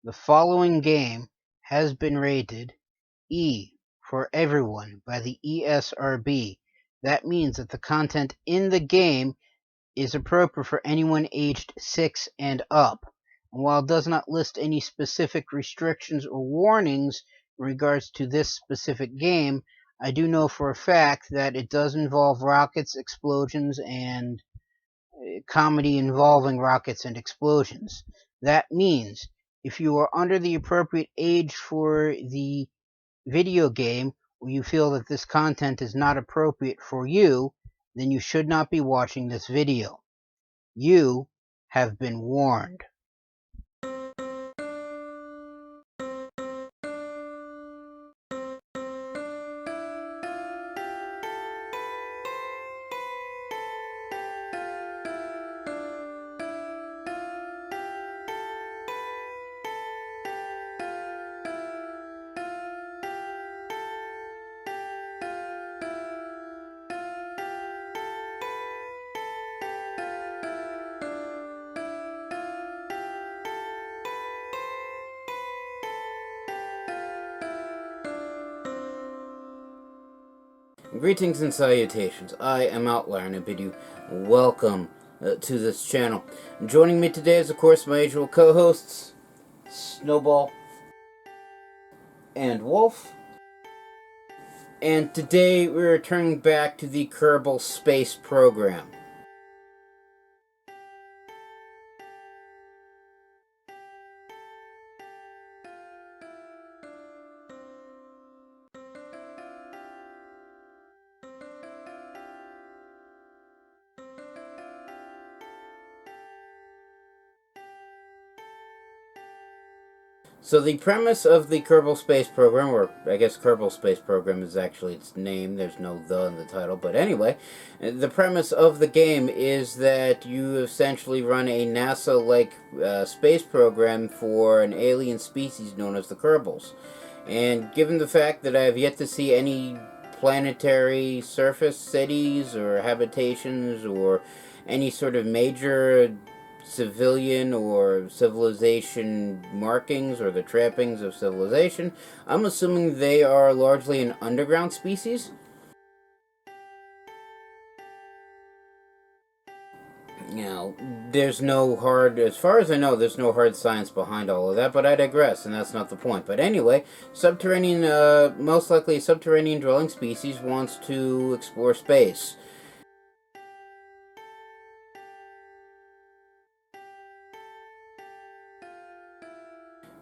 The following game has been rated E for everyone by the ESRB. That means that the content in the game is appropriate for anyone aged 6 and up. And while it does not list any specific restrictions or warnings in regards to this specific game, I do know for a fact that it does involve rockets, explosions, and comedy involving rockets and explosions. That means if you are under the appropriate age for the video game, or you feel that this content is not appropriate for you, then you should not be watching this video. You have been warned. Greetings and salutations. I am Outlier and I bid you welcome to this channel. Joining me today is, of course, my usual co-hosts, Snowball and Wolf. And today we're returning back to the Kerbal Space Program. So the premise of the Kerbal Space Program, or I guess Kerbal Space Program is actually its name, there's no "the" in the title, but anyway, the premise of the game is that you essentially run a NASA-like space program for an alien species known as the Kerbals. And given the fact that I have yet to see any planetary surface cities or habitations or any sort of major civilian or civilization markings or the trappings of civilization, I'm assuming they are largely an underground species. Now, there's no hard, as far as I know, there's no hard science behind all of that, but I digress, and that's not the point. But anyway, subterranean, most likely a subterranean dwelling species wants to explore space.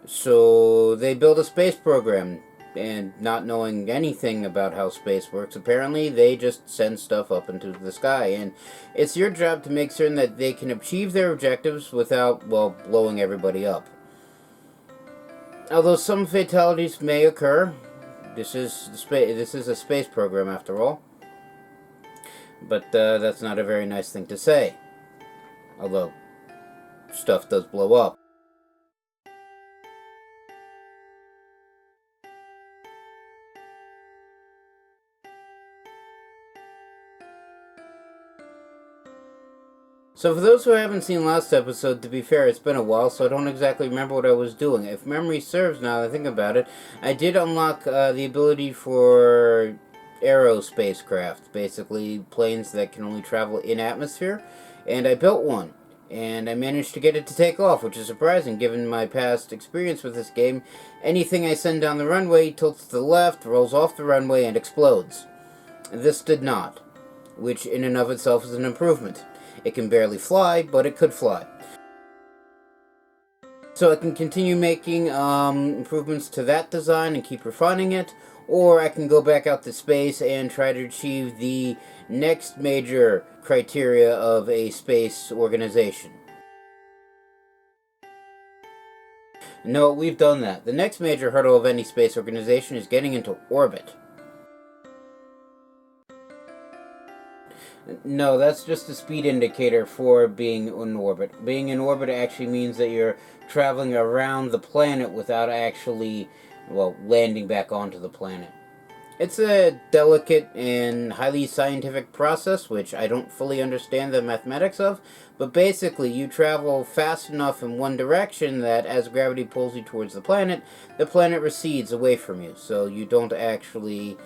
So they build a space program, and not knowing anything about how space works, apparently they just send stuff up into the sky, and it's your job to make certain that they can achieve their objectives without, well, blowing everybody up. Although some fatalities may occur, this is a space program after all, but that's not a very nice thing to say, although stuff does blow up. So for those who haven't seen last episode, to be fair, it's been a while, so I don't exactly remember what I was doing. If memory serves now that I think about it, I did unlock the ability for aero spacecraft, basically planes that can only travel in atmosphere, and I built one. And I managed to get it to take off, which is surprising given my past experience with this game. Anything I send down the runway tilts to the left, rolls off the runway, and explodes. This did not, which in and of itself is an improvement. It can barely fly, but it could fly. So I can continue making improvements to that design and keep refining it, or I can go back out to space and try to achieve the next major criteria of a space organization. No, we've done that. The next major hurdle of any space organization is getting into orbit. No, that's just a speed indicator for being in orbit. Being in orbit actually means that you're traveling around the planet without actually, well, landing back onto the planet. It's a delicate and highly scientific process, which I don't fully understand the mathematics of, but basically you travel fast enough in one direction that as gravity pulls you towards the planet recedes away from you, so you don't actually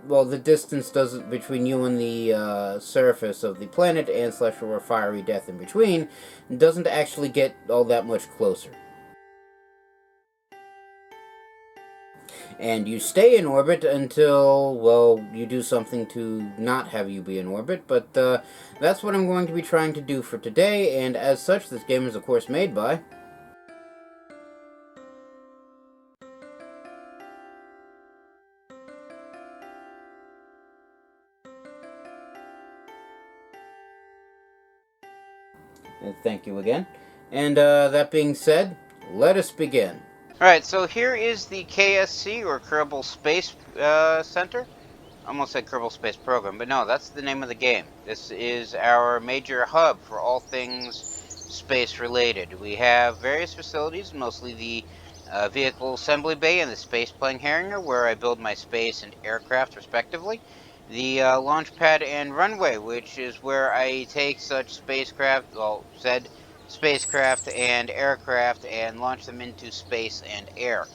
well, the distance doesn't between you and the surface of the planet and slash or fiery death in between doesn't actually get all that much closer. And you stay in orbit until, well, you do something to not have you be in orbit, but that's what I'm going to be trying to do for today, and as such, this game is of course made by... Thank you again. And that being said, let us begin. Alright, so here is the KSC, or Kerbal Space Center. I almost said Kerbal Space Program, but no, that's the name of the game. This is our major hub for all things space related. We have various facilities, mostly the vehicle assembly bay and the space plane hangar, where I build my space and aircraft respectively. The launch pad and runway, which is where I take such spacecraft, well, said spacecraft and aircraft, and launch them into space and air.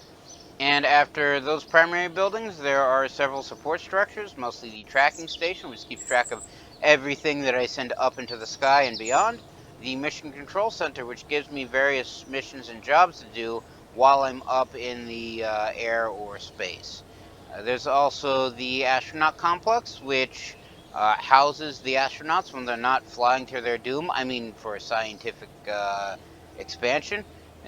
And after those primary buildings, there are several support structures, mostly the tracking station, which keeps track of everything that I send up into the sky and beyond, the mission control center, which gives me various missions and jobs to do while I'm up in the air or space. There's also the astronaut complex, which houses the astronauts when they're not flying to their doom. I mean, for scientific expansion.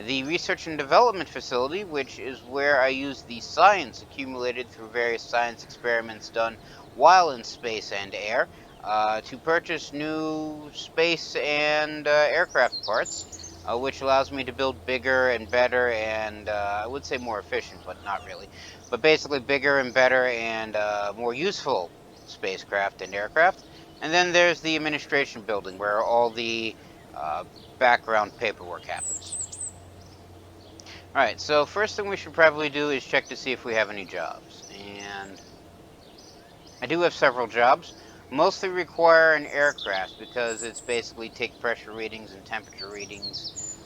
The research and development facility, which is where I use the science accumulated through various science experiments done while in space and air, to purchase new space and aircraft parts, which allows me to build bigger and better and I would say more efficient, but not really. But basically bigger and better and more useful spacecraft and aircraft. And then there's the administration building, where all the background paperwork happens. Alright, so first thing we should probably do is check to see if we have any jobs. And I do have several jobs. Mostly require an aircraft because it's basically take pressure readings and temperature readings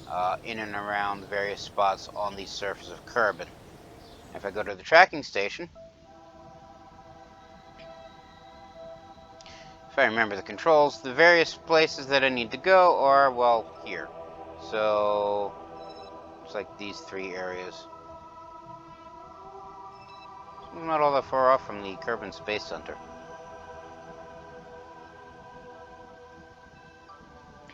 in and around the various spots on the surface of Kerbin. If I go to the tracking station, if I remember the controls, the various places that I need to go are, well, here. So, it's like these three areas. I'm not all that far off from the Kerbin Space Center.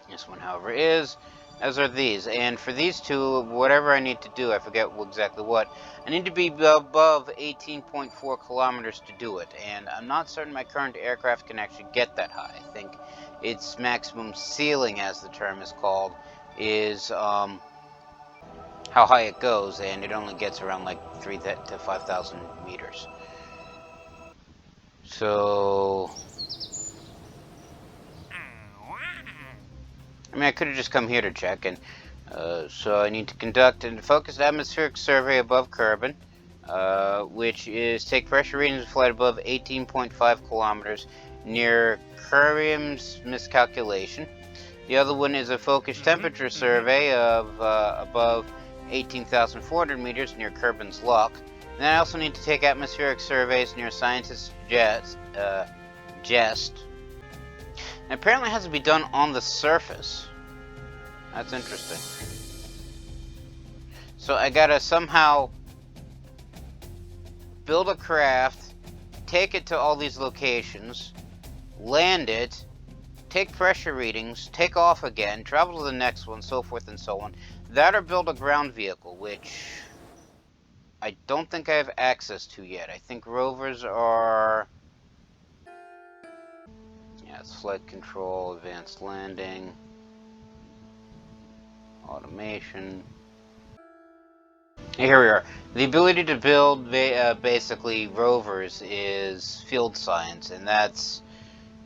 This one, however, is, as are these. And for these two, whatever I need to do, I forget exactly what, I need to be above 18.4 kilometers to do it. And I'm not certain my current aircraft can actually get that high. I think its maximum ceiling, as the term is called, is how high it goes, and it only gets around like 3,000 to 5,000 meters. So I mean, I could have just come here to check, and so I need to conduct a focused atmospheric survey above Kerbin, which is take pressure readings of flight above 18.5 kilometers near Kerbin's miscalculation. The other one is a focused temperature survey of above 18,400 meters near Kerbin's Luck. And then I also need to take atmospheric surveys near Scientist's Jest. And apparently it has to be done on the surface. That's interesting. So I gotta somehow build a craft, take it to all these locations, land it, take pressure readings, take off again, travel to the next one, so forth and so on. That or build a ground vehicle, which I don't think I have access to yet. I think rovers are... yeah, it's flight control, advanced landing, automation. Here we are. The ability to build basically rovers is field science, and that's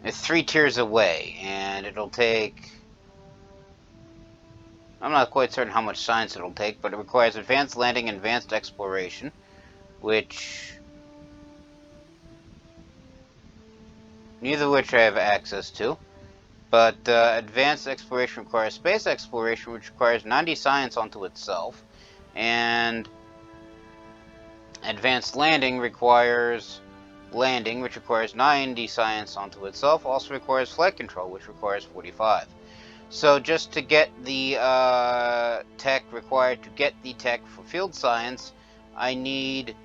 3 tiers away, and it'll take... I'm not quite certain how much science it'll take, but it requires advanced landing and advanced exploration, which neither of which I have access to. But advanced exploration requires space exploration, which requires 90 science onto itself. And advanced landing requires landing, which requires 90 science onto itself. Also requires flight control, which requires 45. So just to get the tech required to get the tech for field science, I need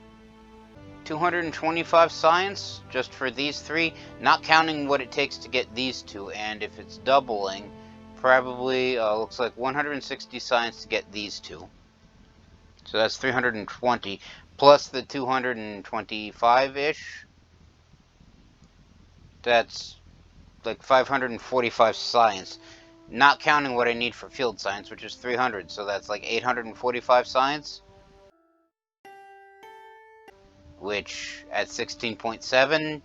225 science just for these three, not counting what it takes to get these two, and if it's doubling, probably looks like 160 science to get these two. So that's 320, plus the 225-ish. That's like 545 science, not counting what I need for field science, which is 300, so that's like 845 science. Which, at 16.7,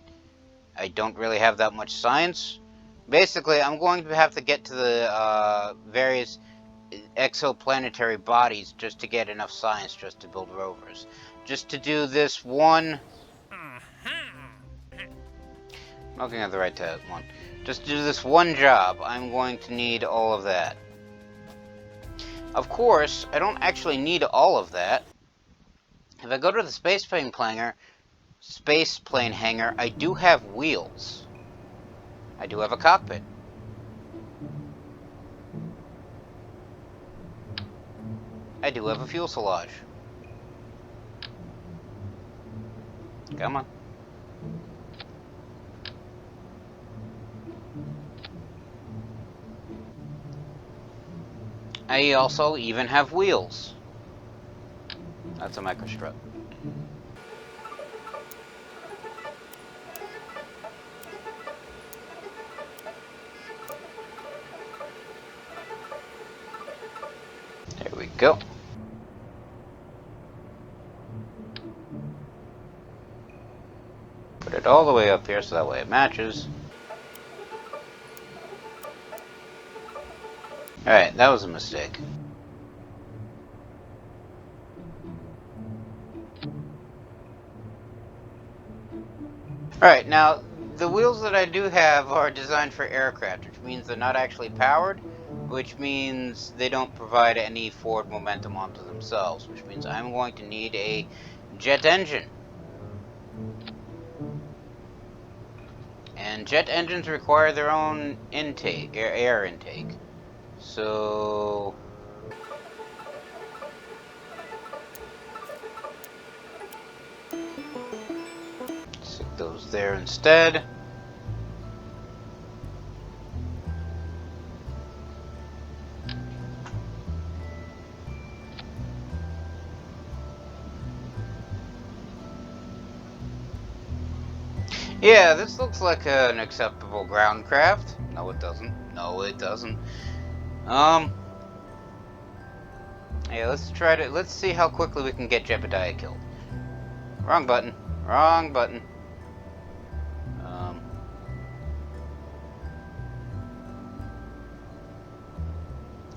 I don't really have that much science. Basically, I'm going to have to get to the various exoplanetary bodies just to get enough science just to build rovers. Just to do this one... I'm looking at the right one. Just to do this one job, I'm going to need all of that. Of course, I don't actually need all of that. If I go to the space plane hangar, I do have wheels. I do have a cockpit. I do have a fuselage. Come on. I also even have wheels. That's a microstrut. There we go. Put it all the way up here so that way it matches. Alright, that was a mistake. Alright, now, the wheels that I do have are designed for aircraft, which means they're not actually powered, which means they don't provide any forward momentum onto themselves, which means I'm going to need a jet engine. And jet engines require their own intake, air intake. So... stick those there instead. Yeah, this looks like an acceptable ground craft. No, it doesn't. No, it doesn't. Yeah, let's see how quickly we can get Jebediah killed. Wrong button. Wrong button.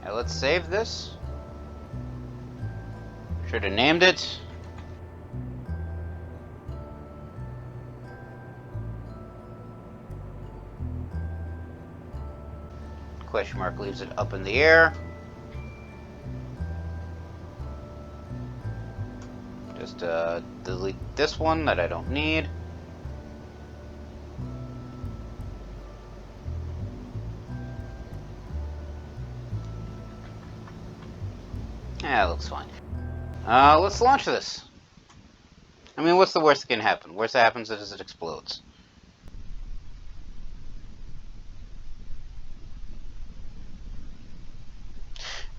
Yeah, let's save this. Should have named it. Question mark leaves it up in the air. Just delete this one that I don't need. Yeah, looks fine. Let's launch this. I mean, what's the worst that can happen? Worst that happens is it explodes.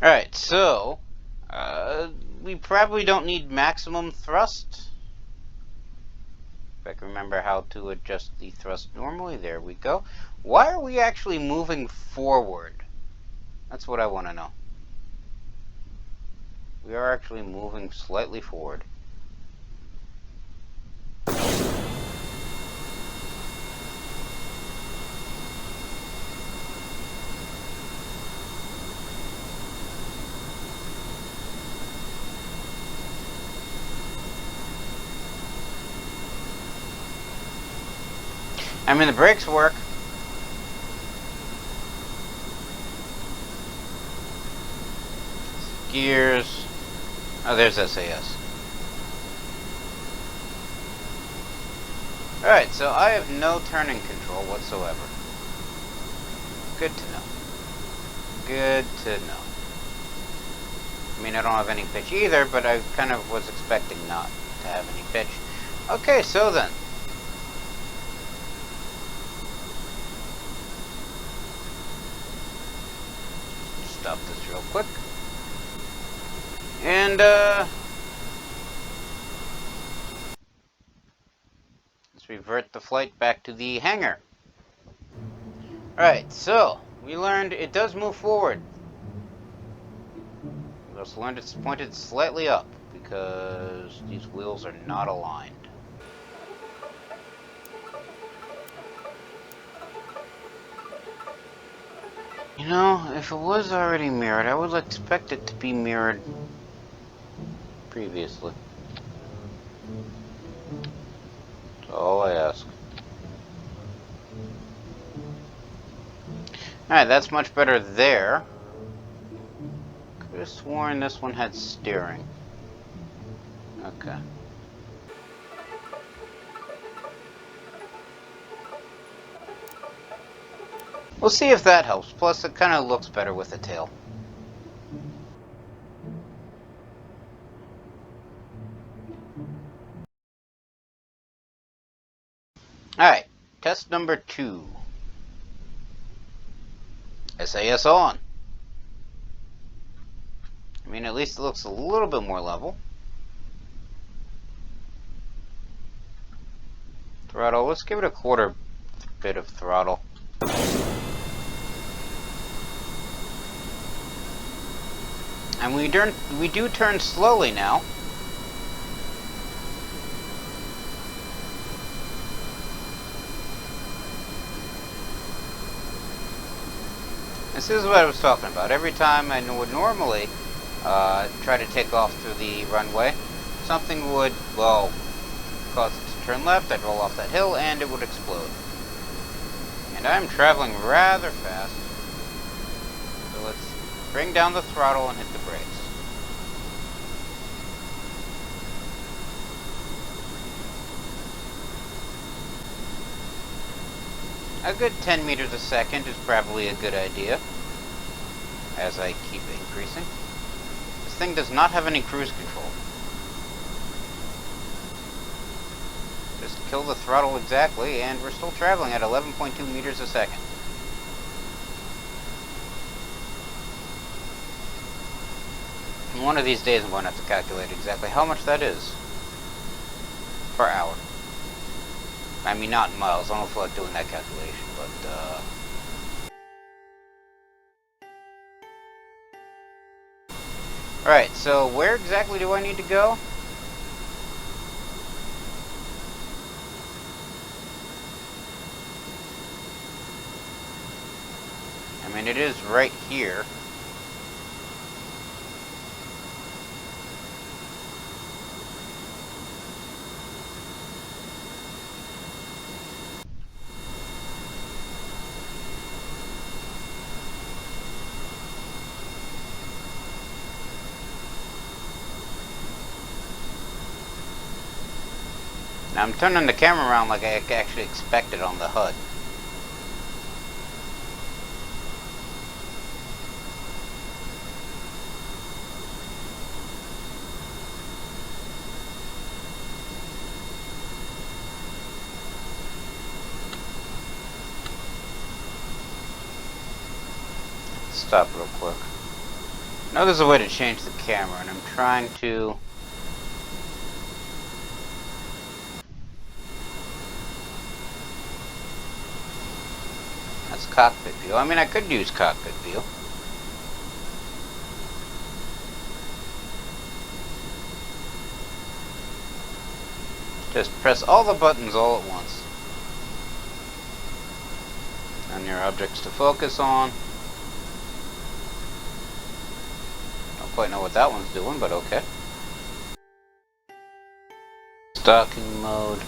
Alright, so... we probably don't need maximum thrust. If I can remember how to adjust the thrust normally. There we go. Why are we actually moving forward? That's what I want to know. We are actually moving slightly forward. I mean, the brakes work. Gears. Oh, there's SAS. Alright, so I have no turning control whatsoever. Good to know. Good to know. I mean, I don't have any pitch either, but I kind of was expecting not to have any pitch. Okay, so then. Stop this real quick. And, let's revert the flight back to the hangar. Alright, so, we learned it does move forward. We also learned it's pointed slightly up, because these wheels are not aligned. You know, if it was already mirrored, I would expect it to be mirrored previously. That's all I ask. Alright, that's much better there. Could have sworn this one had steering. Okay. We'll see if that helps. Plus, it kind of looks better with a tail. Alright, test number 2. SAS on. I mean, at least it looks a little bit more level. Throttle, let's give it a quarter bit of throttle. And we do turn slowly now. This is what I was talking about. Every time I would normally try to take off through the runway, something would, well, cause it to turn left, I'd roll off that hill, and it would explode. And I'm traveling rather fast. So let's bring down the throttle and hit the brakes. A good 10 meters a second is probably a good idea, as I keep increasing. This thing does not have any cruise control. Just kill the throttle exactly, and we're still traveling at 11.2 meters a second. And one of these days I'm going to have to calculate exactly how much that is per hour. I mean, not in miles. I don't feel like doing that calculation, but, Alright, so where exactly do I need to go? I mean, it is right here. Now I'm turning the camera around like I actually expected on the HUD. Stop real quick. Now there's a way to change the camera, and I'm trying to... That's cockpit view. I mean, I could use cockpit view. Just press all the buttons all at once. And your objects to focus on. Don't quite know what that one's doing, but okay. Stocking mode.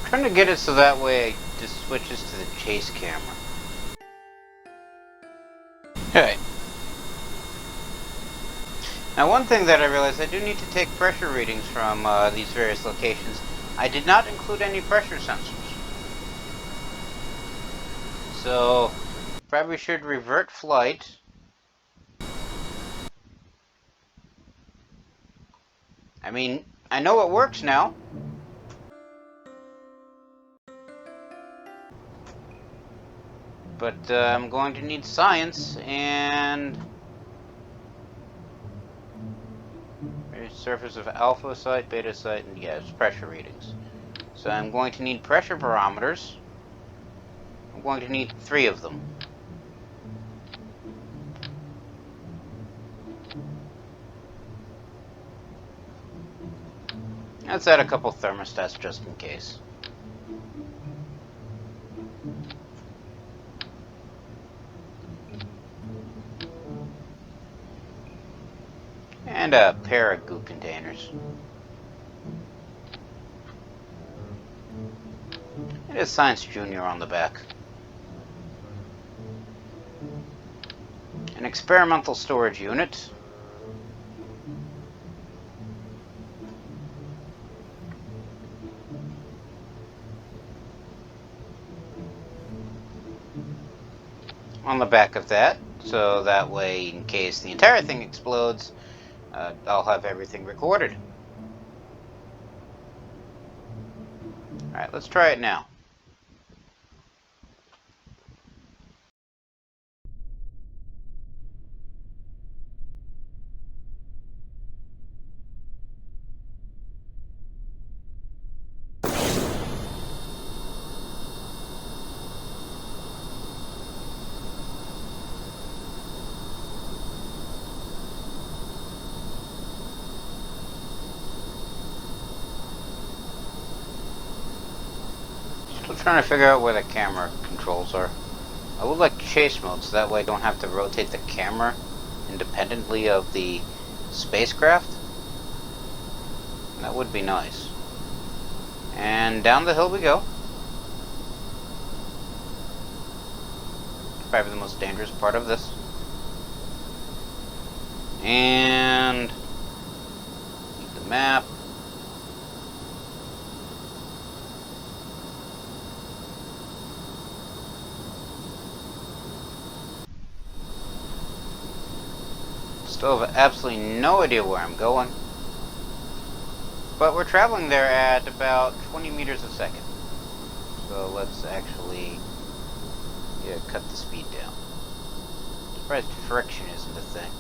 trying to get it so that way it just switches to the chase camera. Okay. Now, one thing that I realized, I do need to take pressure readings from these various locations. I did not include any pressure sensors. So, probably should revert flight. I mean, I know it works now. But I'm going to need science and surface of alpha site, beta site, and yes, pressure readings. So I'm going to need pressure barometers. I'm going to need 3 of them. Let's add a couple thermostats just in case. And a pair of goo containers. It is Science Junior on the back. An experimental storage unit. On the back of that, so that way, in case the entire thing explodes, I'll have everything recorded. Alright, let's try it now. Still trying to figure out where the camera controls are. I would like chase mode, so that way I don't have to rotate the camera independently of the spacecraft. That would be nice. And down the hill we go. Probably the most dangerous part of this. And need the map. Still have absolutely no idea where I'm going. But we're traveling there at about 20 meters a second. So let's actually cut the speed down. I'm surprised friction isn't a thing.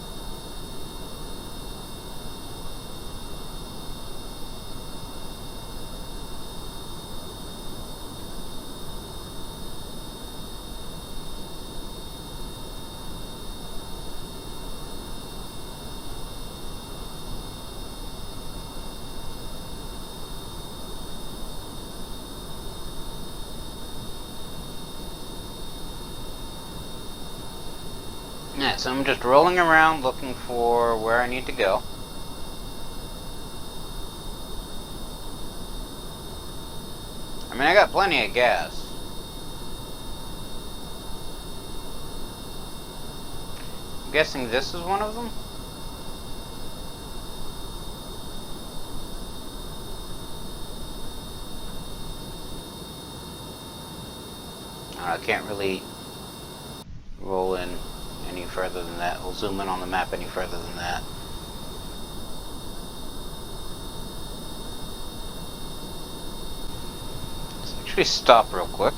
Yeah, so I'm just rolling around looking for where I need to go. I mean, I got plenty of gas. I'm guessing this is one of them? I can't really roll in any further than that. We'll zoom in on the map any further than that. Let's actually stop real quick.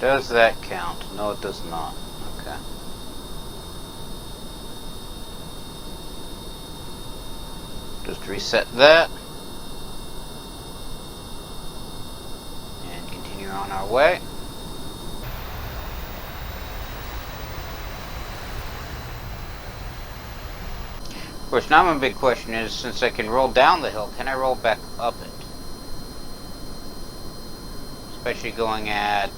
Does that count? No, it does not. Okay. Just reset that. On our way. Of course, now my big question is, since I can roll down the hill, can I roll back up it? Especially going at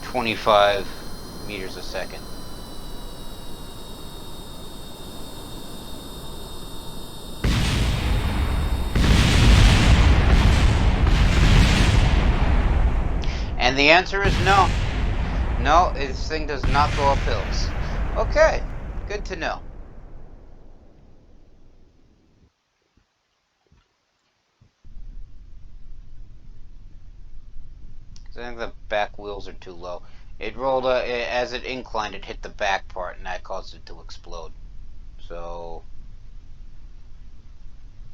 25 meters a second. And the answer is no. No, this thing does not go up hills. Okay, good to know. I think the back wheels are too low. It rolled, as it inclined, it hit the back part, and that caused it to explode. So,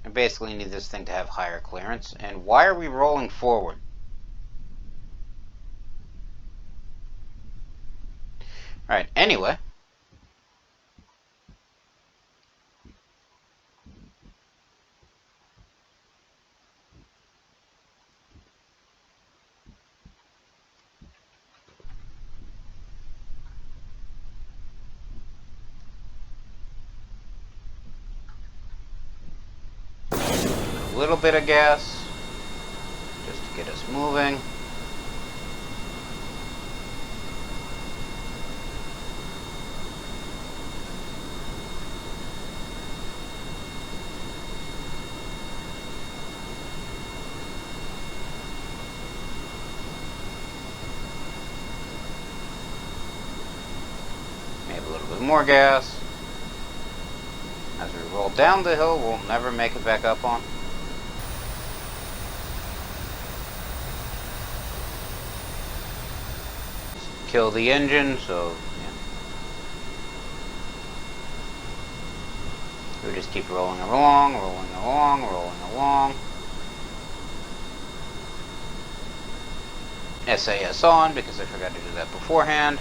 I basically need this thing to have higher clearance. And why are we rolling forward? Alright, anyway. A little bit of gas, just to get us moving. Maybe a little bit more gas. As we roll down the hill, we'll never make it back up on. Kill the engine, so yeah. We just keep rolling along, rolling along, rolling along. SAS on, because I forgot to do that beforehand.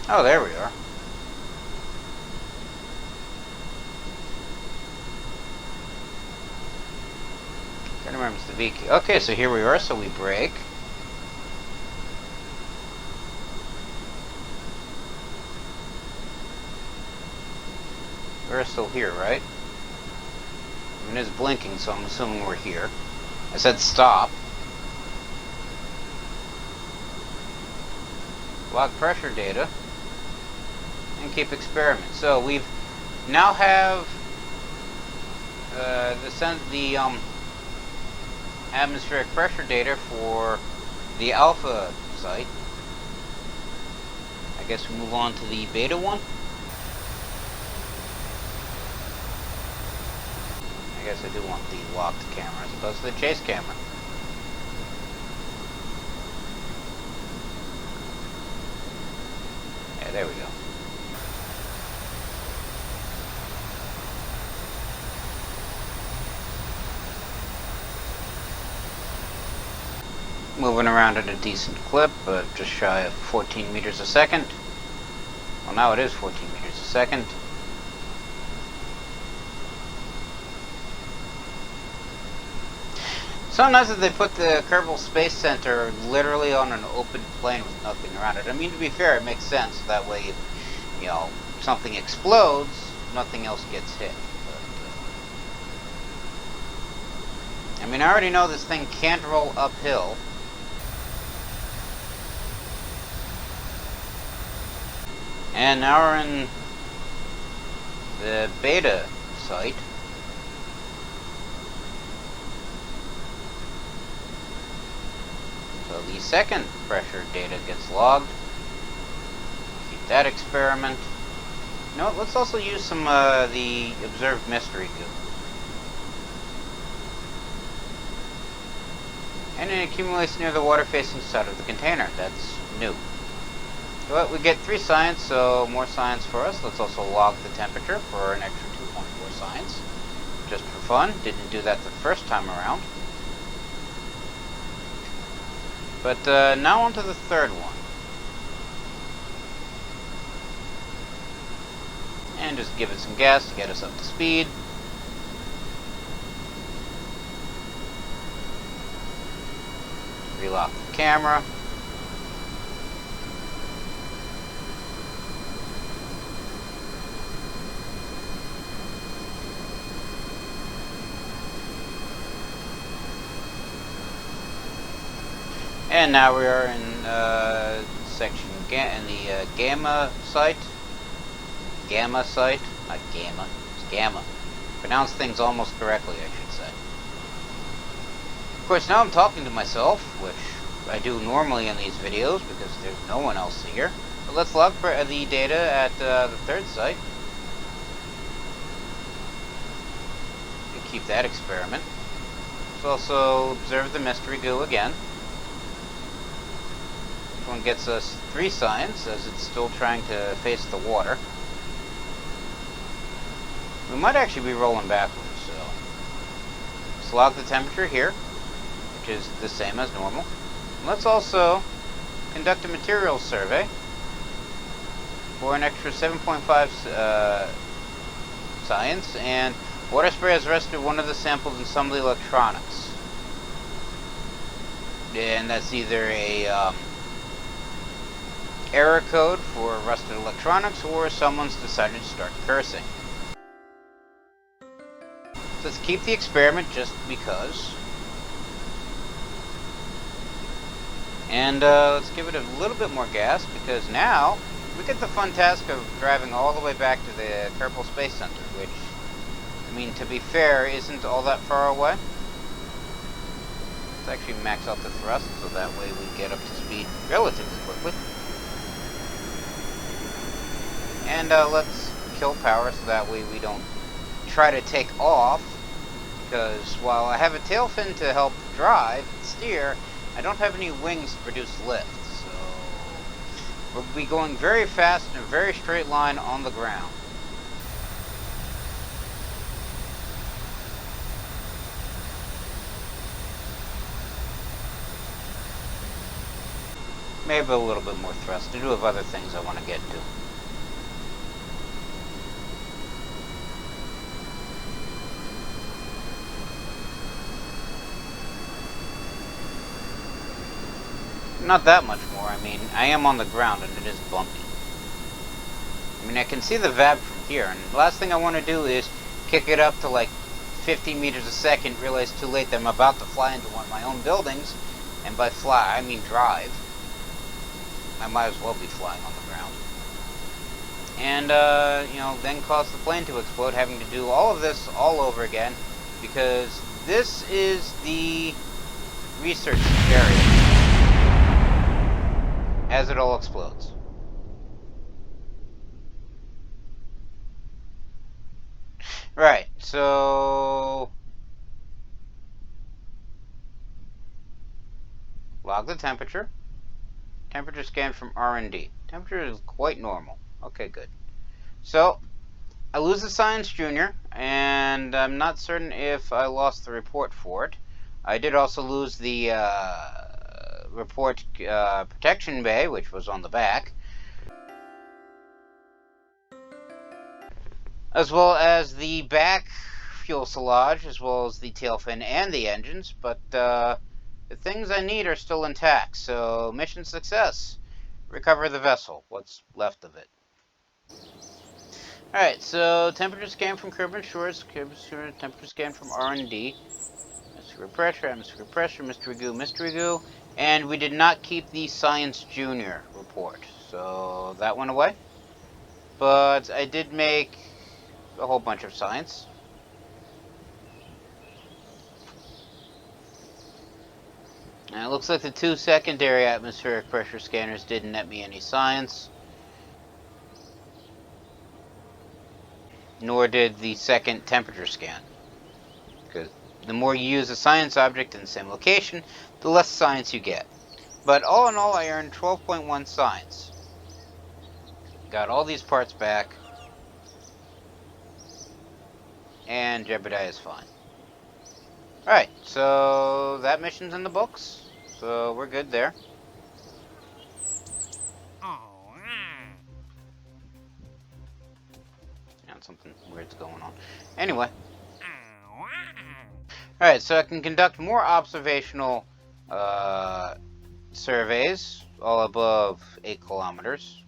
Oh, there we are. Trying to remember it's the VQ. Okay, so here we are, so we brake. We're still here, right? I mean, it's blinking, so I'm assuming we're here. I said stop. Log pressure data. And keep experiment. So we've now have the atmospheric pressure data for the alpha site. I guess we move on to the beta one. I guess I do want the locked camera as opposed to the chase camera. Yeah, there we go. Moving around at a decent clip, just shy of 14 meters a second. Well, now it is 14 meters a second. So nice that they put the Kerbal Space Center literally on an open plane with nothing around it. I mean, to be fair, it makes sense. That way, if, you know, something explodes, nothing else gets hit. But, I mean, I already know this thing can't roll uphill. And now we're in the beta site. So the second pressure data gets logged. Keep that experiment. You know what, let's also use some the observed mystery goo. And it accumulates near the water-facing side of the container. That's new. But we get 3 science, so more science for us. Let's also log the temperature for an extra 2.4 science. Just for fun. Didn't do that the first time around. But now on to the third one. And just give it some gas to get us up to speed. Relock the camera. And now we are in section in the gamma site. Gamma site, not gamma. It's gamma. Pronounce things almost correctly, I should say. Of course, now I'm talking to myself, which I do normally in these videos because there's no one else here. But let's log the data at the third site. And keep that experiment. Let's also observe the mystery goo again. This one gets us 3 signs as it's still trying to face the water. We might actually be rolling backwards, so let's log the temperature here, which is the same as normal. And let's also conduct a materials survey for an extra 7.5 science, and water spray has arrested one of the samples in some of the electronics. And that's either a error code for rusted electronics, or someone's decided to start cursing. So let's keep the experiment just because. And let's give it a little bit more gas, because now we get the fun task of driving all the way back to the Kerbal Space Center, which, I mean, to be fair, isn't all that far away. Let's actually max out the thrust, so that way we get up to speed relatively quickly. And let's kill power, so that way we don't try to take off, because while I have a tail fin to help drive and steer, I don't have any wings to produce lift, so we'll be going very fast in a very straight line on the ground. Maybe a little bit more thrust. I do have other things I want to get to. Not that much more. I mean, I am on the ground and it is bumpy. I mean, I can see the VAB from here, and the last thing I want to do is kick it up to like 50 meters a second, realize too late that I'm about to fly into one of my own buildings, and by fly, I mean drive. I might as well be flying on the ground. And, you know, then cause the plane to explode, having to do all of this all over again, because this is the research area as it all explodes. Right, so log the temperature. Temperature scan from R&D. Temperature is quite normal. Okay, good. So I lose the Science Junior, and I'm not certain if I lost the report for it. I did also lose the report protection bay, which was on the back, as well as the back fuselage, as well as the tail fin and the engines, but the things I need are still intact, so mission success. Recover the vessel, what's left of it. Alright, so temperature scan from Kerbal Shores, temperature scan from R&D, atmospheric pressure, mystery goo, and we did not keep the Science Junior report, so that went away. But I did make a whole bunch of science. And it looks like the 2 secondary atmospheric pressure scanners didn't net me any science. Nor did the second temperature scan. Because the more you use a science object in the same location, the less science you get. But all in all, I earned 12.1 science. Got all these parts back. And Jebediah is fine. Alright, so that mission's in the books. So we're good there. And something weird's going on. Anyway. Alright, so I can conduct more observational surveys, all above 8 kilometers.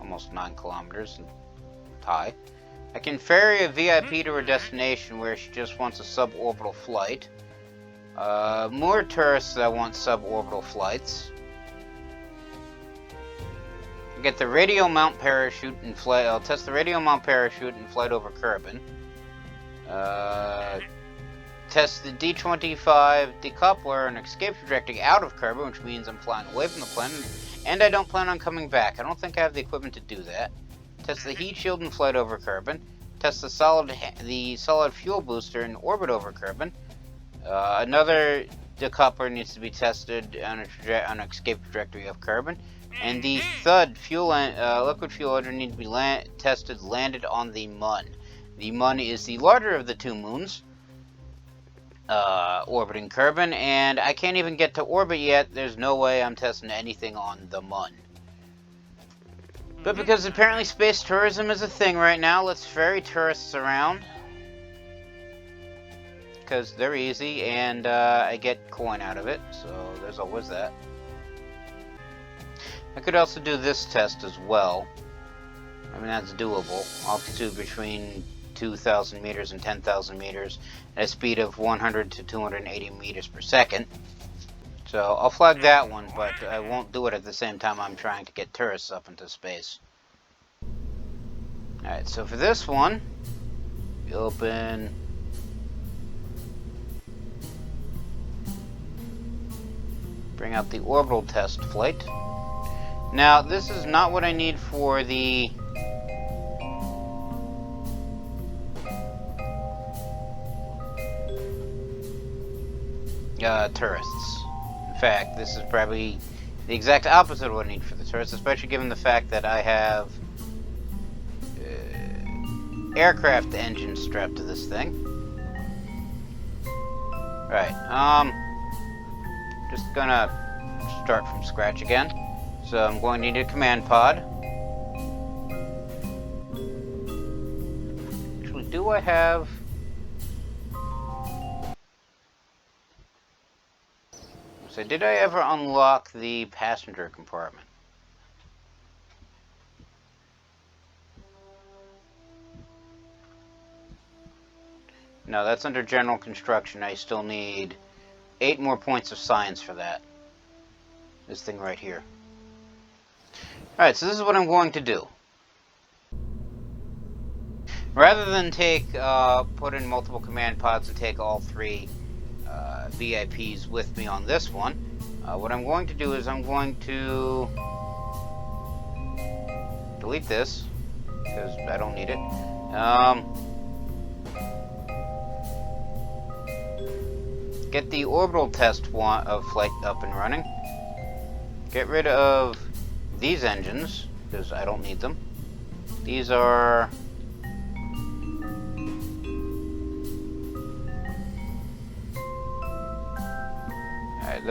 Almost 9 kilometers high. I can ferry a VIP to her destination where she just wants a suborbital flight. More tourists that want suborbital flights. Get the radio mount parachute and fly. I'll test the radio mount parachute and flight over Kerbin. Test the D25 decoupler and escape trajectory out of Kerbal, which means I'm flying away from the planet, and I don't plan on coming back. I don't think I have the equipment to do that. Test the heat shield in flight over Kerbal. Test the solid fuel booster in orbit over Kerbal. Another decoupler needs to be tested on an escape trajectory of Kerbal. And the THUD liquid fuel engine needs to be tested, landed on the Mun. The Mun is the larger of the two moons, orbiting Kerbal, and I can't even get to orbit yet. There's no way I'm testing anything on the Mun. But because apparently space tourism is a thing right now, let's ferry tourists around. Because they're easy, and I get coin out of it, so there's always that. I could also do this test as well. I mean, that's doable. Altitude between 2,000 meters and 10,000 meters at a speed of 100 to 280 meters per second. So I'll flag that one, but I won't do it at the same time I'm trying to get tourists up into space. Alright, so for this one, we open... bring out the orbital test flight. Now, this is not what I need for the tourists. In fact, this is probably the exact opposite of what I need for the tourists, especially given the fact that I have aircraft engines strapped to this thing. Right, just gonna start from scratch again. So I'm going to need a command pod. Actually, do I have... So did I ever unlock the passenger compartment? No, that's under general construction. I still need 8 more points of science for that. This thing right here. Alright, so this is what I'm going to do. Rather than put in multiple command pods and take all 3 VIPs with me on this one, what I'm going to do is I'm going to delete this, because I don't need it. Get the orbital test of flight up and running. Get rid of these engines, because I don't need them. These are... Alright,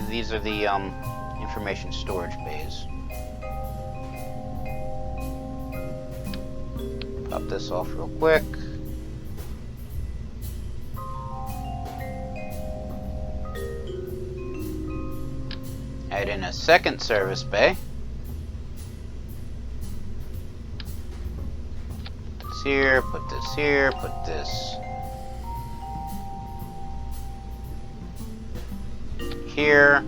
these are the information storage bays. Pop this off real quick. Add in a second service bay. Put this here, put this here, put this here.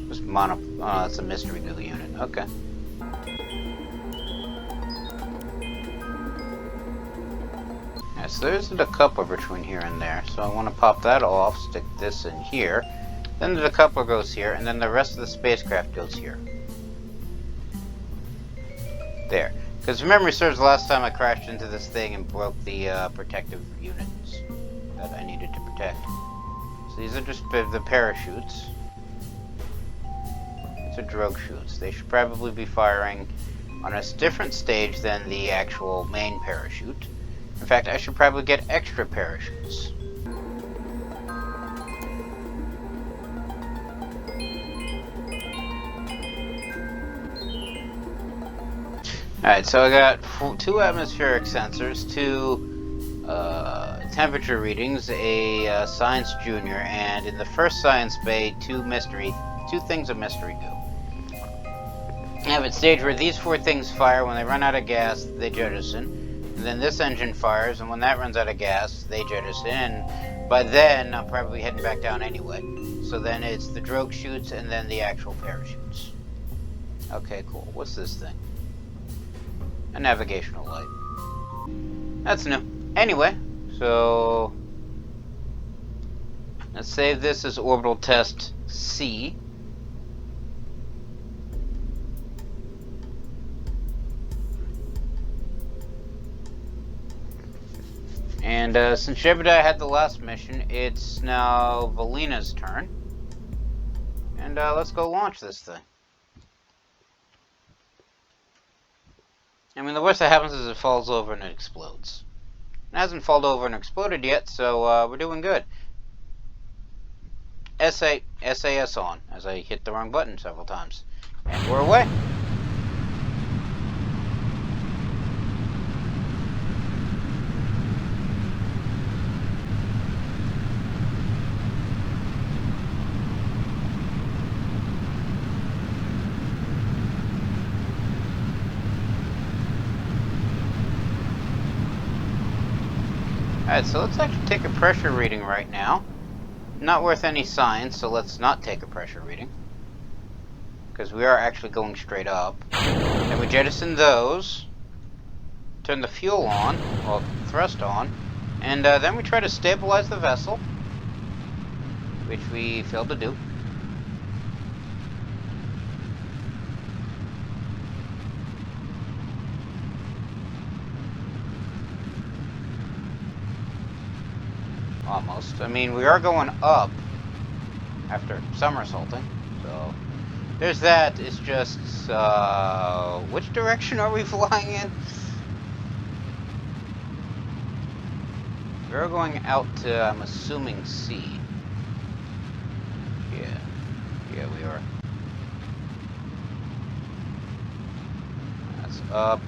Just it's a mystery goo unit. Okay. So there's the decoupler between here and there. So I want to pop that off, stick this in here. Then the decoupler goes here, and then the rest of the spacecraft goes here. There. Because if memory serves, the last time I crashed into this thing and broke the protective units that I needed to protect. So these are just the parachutes. These are drogue chutes. They should probably be firing on a different stage than the actual main parachute. In fact, I should probably get extra parachutes. Alright, so I got 2 atmospheric sensors, 2 temperature readings, a science junior, and in the first science bay, 2 things of mystery goo. I have a stage where these 4 things fire. When they run out of gas, they jettison. And then this engine fires, and when that runs out of gas, they jettison. And by then, I'm probably heading back down anyway. So then it's the drogue chutes and then the actual parachutes. Okay, cool. What's this thing? A navigational light. That's new. Anyway, so let's save this as orbital test C. And since Jebediah had the last mission, it's now Valina's turn. And let's go launch this thing. I mean, the worst that happens is it falls over and it explodes. It hasn't fallen over and exploded yet, so we're doing good. SAS on, as I hit the wrong button several times. And we're away. Alright, so let's actually take a pressure reading right now. Not worth any science, so let's not take a pressure reading. Because we are actually going straight up. And we jettison those. Turn the fuel on, well, thrust on. And then we try to stabilize the vessel. Which we failed to do. Almost. I mean, we are going up after somersaulting, so there's that. It's just, which direction are we flying in? We're going out to, I'm assuming, C. Yeah, we are. That's up.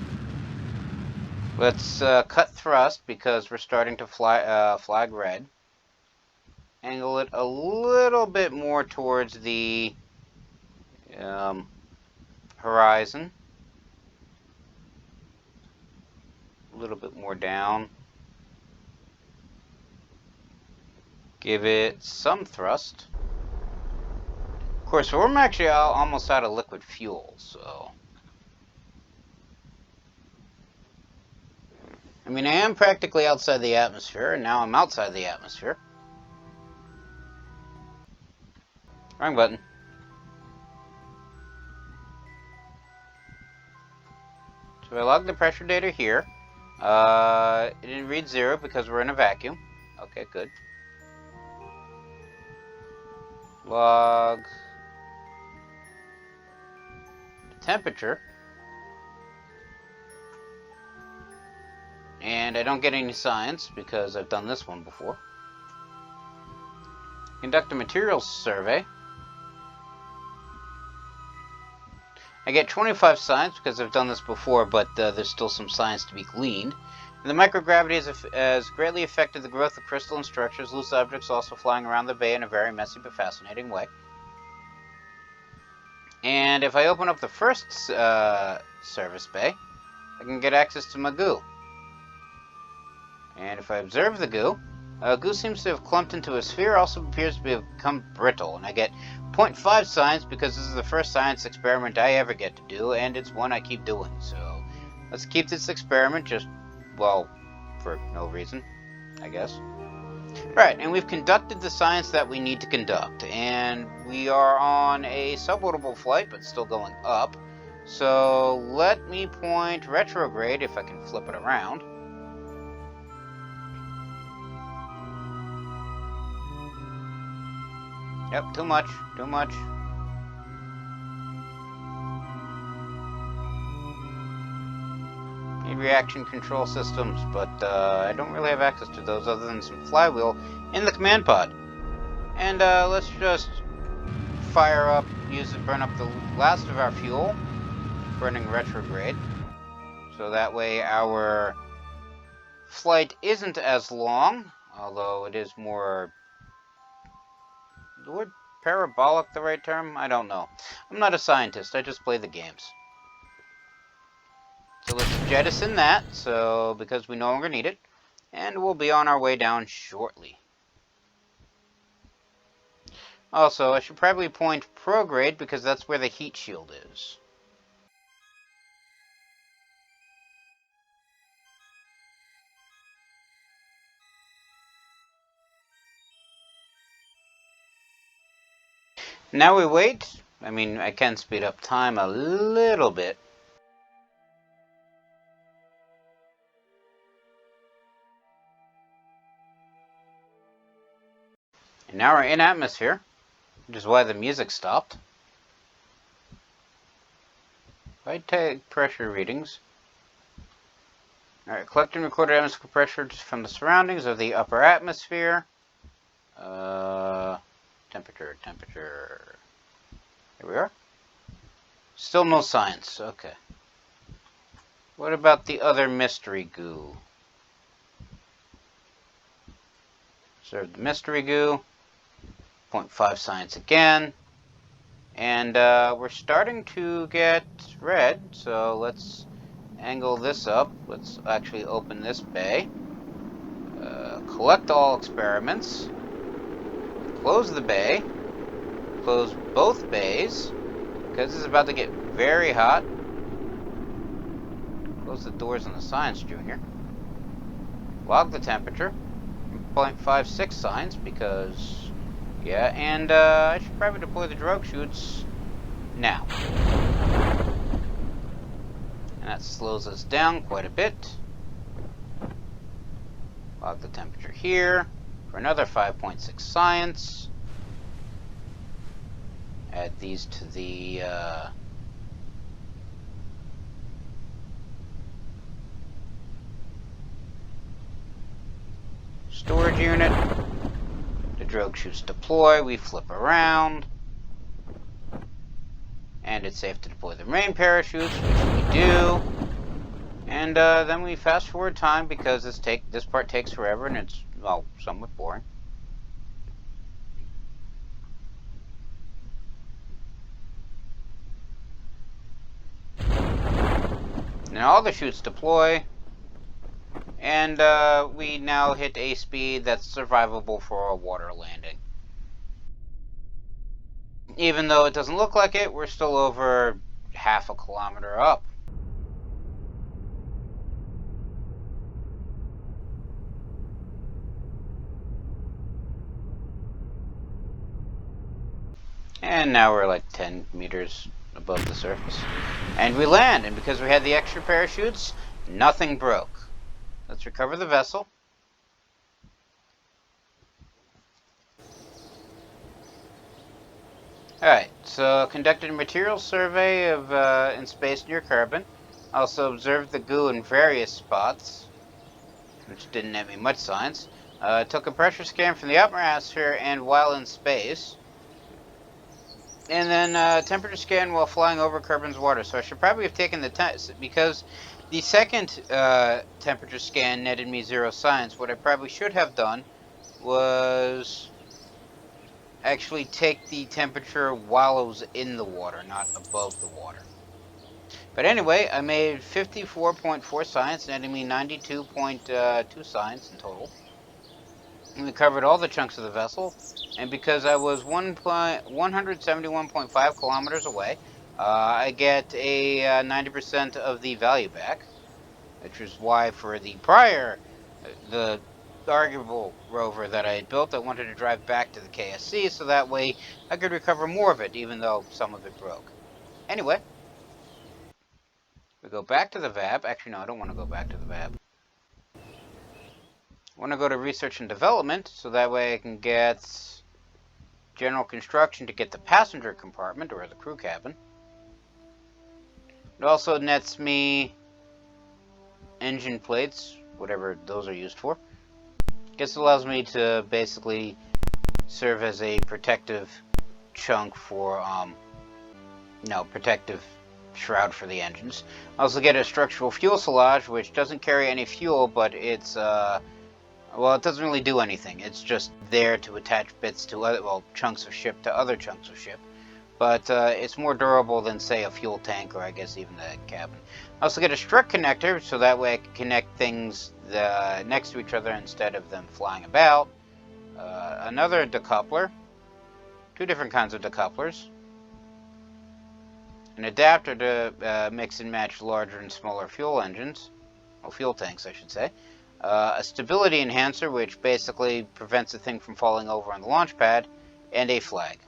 Let's cut thrust because we're starting to fly, flag red. Angle it a little bit more towards the horizon. A little bit more down. Give it some thrust. Of course, we're actually almost out of liquid fuel, so... I mean, I am practically outside the atmosphere, and now I'm outside the atmosphere. Wrong button. So I logged the pressure data here. It didn't read 0 because we're in a vacuum. Okay, good. Log the temperature. And I don't get any science because I've done this one before. Conduct a materials survey. I get 25 science because I've done this before, but there's still some science to be gleaned. And the microgravity has greatly affected the growth of crystalline structures, loose objects also flying around the bay in a very messy but fascinating way. And if I open up the first service bay, I can get access to my goo. And if I observe the goo, goo seems to have clumped into a sphere, also appears to become brittle, and I get 0.5 science because this is the first science experiment I ever get to do, and it's one I keep doing. So let's keep this experiment just, well, for no reason, I guess. Right, and we've conducted the science that we need to conduct, and we are on a suborbital flight, but still going up. So let me point retrograde, if I can flip it around. Yep, too much, too much. Need reaction control systems, but I don't really have access to those other than some flywheel in the command pod. And let's just fire up, burn up the last of our fuel, burning retrograde. So that way our flight isn't as long, although it is more... Is the word parabolic the right term? I don't know. I'm not a scientist, I just play the games. So let's jettison that, because we no longer need it, and we'll be on our way down shortly. Also, I should probably point prograde because that's where the heat shield is. Now we wait. I mean, I can speed up time a little bit. And now we're in atmosphere, which is why the music stopped. If I take pressure readings. Alright, collect and record atmospheric pressure from the surroundings of the upper atmosphere. Temperature. Here we are. Still no science. Okay. What about the other mystery goo? Observe the mystery goo. 0.5 science again. And we're starting to get red, so let's angle this up. Let's actually open this bay. Collect all experiments. Close the bay. Close both bays, because it's about to get very hot. Close the doors on the science junior. Log the temperature. 0.56 science, because... yeah, and I should probably deploy the drogue chutes now. And that slows us down quite a bit. Log the temperature here for another 5.6 science. Add these to the storage unit. The drogue chutes deploy. We flip around. And it's safe to deploy the main parachutes, which we do. And then we fast forward time because this part takes forever and it's, well, somewhat boring. Now all the chutes deploy, and we now hit a speed that's survivable for a water landing. Even though it doesn't look like it, we're still over half a kilometer up. And now we're like 10 meters above the surface. And we land, and because we had the extra parachutes, nothing broke. Let's recover the vessel. Alright, so conducted a material survey of in space near Kerbal. Also observed the goo in various spots, which didn't have me much science. Took a pressure scan from the upper atmosphere and while in space. And then temperature scan while flying over Kerbal's water. So I should probably have taken the test, because the second temperature scan netted me 0 science. What I probably should have done was actually take the temperature while I was in the water, not above the water. But anyway, I made 54.4 science, netting me 92.2 science in total. And we covered all the chunks of the vessel, and because I was 171.5 kilometers away, I get a 90% of the value back, which is why for the prior, the arguable rover that I had built, I wanted to drive back to the KSC so that way I could recover more of it, even though some of it broke. Anyway, we go back to the VAB. Actually, no, I don't want to go back to the VAB. I want to go to research and development, so that way I can get general construction to get the passenger compartment, or the crew cabin. It also nets me engine plates, whatever those are used for. This allows me to basically serve as a protective chunk for, protective shroud for the engines. I also get a structural fuselage, which doesn't carry any fuel, but it's, well, it doesn't really do anything. It's just there to attach bits to other, well, chunks of ship to other chunks of ship. But it's more durable than, say, a fuel tank, or I guess even the cabin. I also get a strut connector, so that way I can connect things next to each other instead of them flying about. Another decoupler. 2 different kinds of decouplers. An adapter to mix and match larger and smaller fuel engines. Well, fuel tanks, I should say. A stability enhancer, which basically prevents the thing from falling over on the launch pad, and a flag.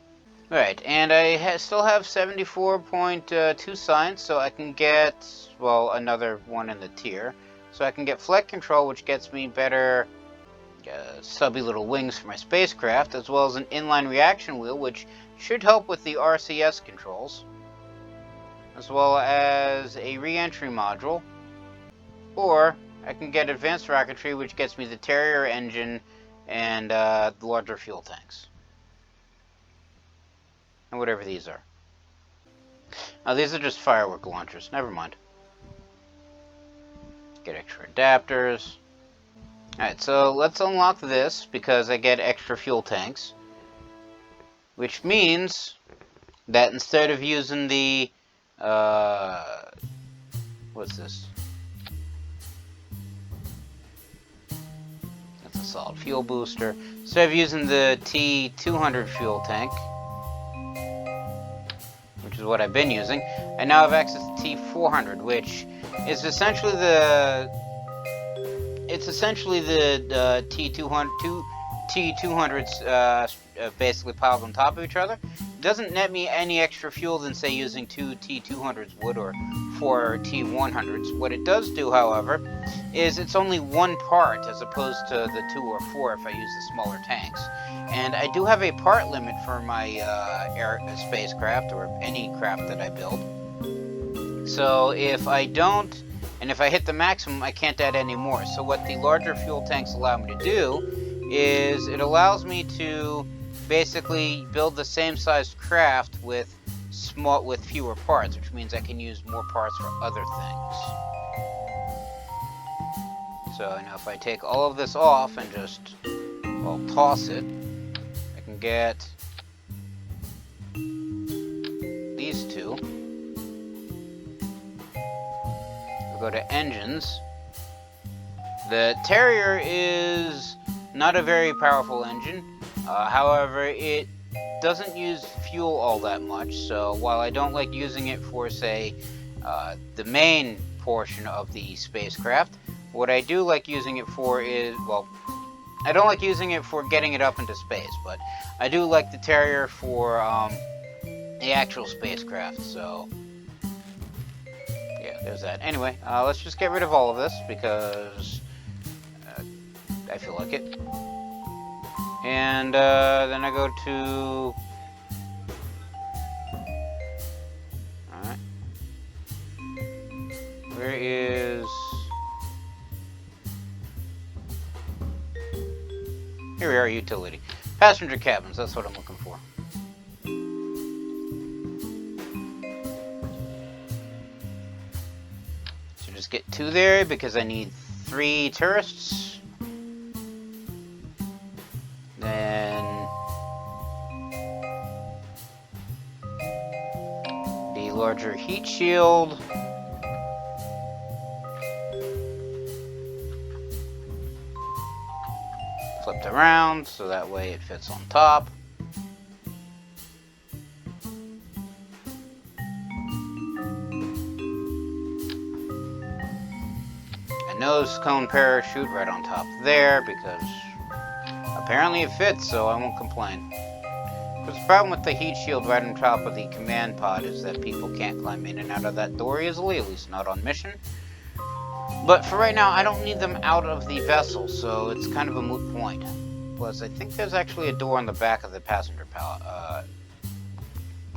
Right, and I still have 74.2 science, so I can get, well, another one in the tier. So I can get flight control, which gets me better subby little wings for my spacecraft, as well as an inline reaction wheel, which should help with the RCS controls, as well as a re-entry module. Or I can get advanced rocketry, which gets me the Terrier engine and the larger fuel tanks. And whatever these are. Oh, these are just firework launchers. Never mind. Get extra adapters. Alright, so let's unlock this because I get extra fuel tanks. Which means that instead of using the... what's this? That's a solid fuel booster. Instead of using the T200 fuel tank, which is what I've been using, I now have access to T400, which is essentially the... It's essentially the T200s basically piled on top of each other. It doesn't net me any extra fuel than, say, using 2 T200s would or 4 T100s. What it does do, however, is it's only one part as opposed to the 2 or 4 if I use the smaller tanks. And I do have a part limit for my spacecraft or any craft that I build. So if I don't, and if I hit the maximum, I can't add any more. So what the larger fuel tanks allow me to do is it allows me to basically build the same sized craft with fewer parts, which means I can use more parts for other things. So now if I take all of this off and just, well, toss it, I can get these two. Go to engines. The Terrier is not a very powerful engine. However, it doesn't use fuel all that much. So while I don't like using it for, say, the main portion of the spacecraft, what I do like using it for is, well, I don't like using it for getting it up into space, but I do like the Terrier for the actual spacecraft. So there's that. Anyway, let's just get rid of all of this because I feel like it. And then I go to... Alright. Where is... Here we are, utility. Passenger cabins, that's what I'm looking for. Just get 2 there because I need 3 tourists. Then the larger heat shield. Flipped around so that way it fits on top. Nose cone parachute right on top there because apparently it fits, so I won't complain. Because the problem with the heat shield right on top of the command pod is that people can't climb in and out of that door easily, at least not on mission. But for right now, I don't need them out of the vessel, so it's kind of a moot point. Plus, I think there's actually a door on the back of the passenger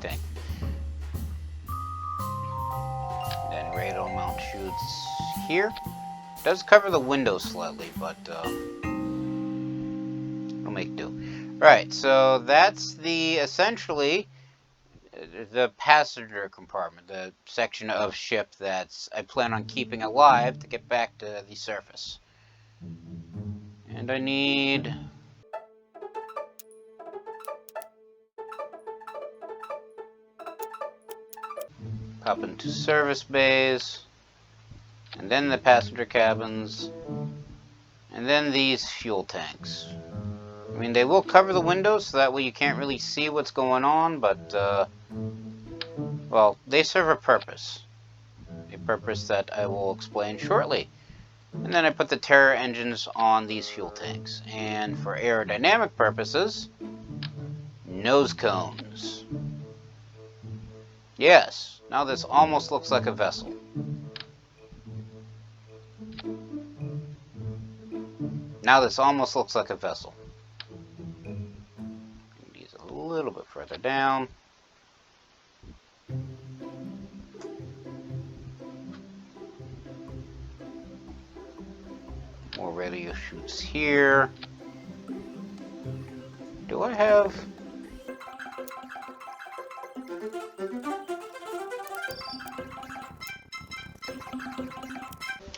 thing. Then radar mount chutes here. Does cover the window slightly, but it'll make do. Right, so that's the essentially the passenger compartment, the section of ship that I plan on keeping alive to get back to the surface. And I need... Pop into service bays. And then the passenger cabins, and then these fuel tanks. I mean, they will cover the windows, so that way you can't really see what's going on, but, well, they serve a purpose. A purpose that I will explain shortly. And then I put the Terra engines on these fuel tanks. And for aerodynamic purposes, Nose cones. Yes, now this almost looks like a vessel. Now this almost looks like a vessel. These a little bit further down. More radio chutes here. Do I have...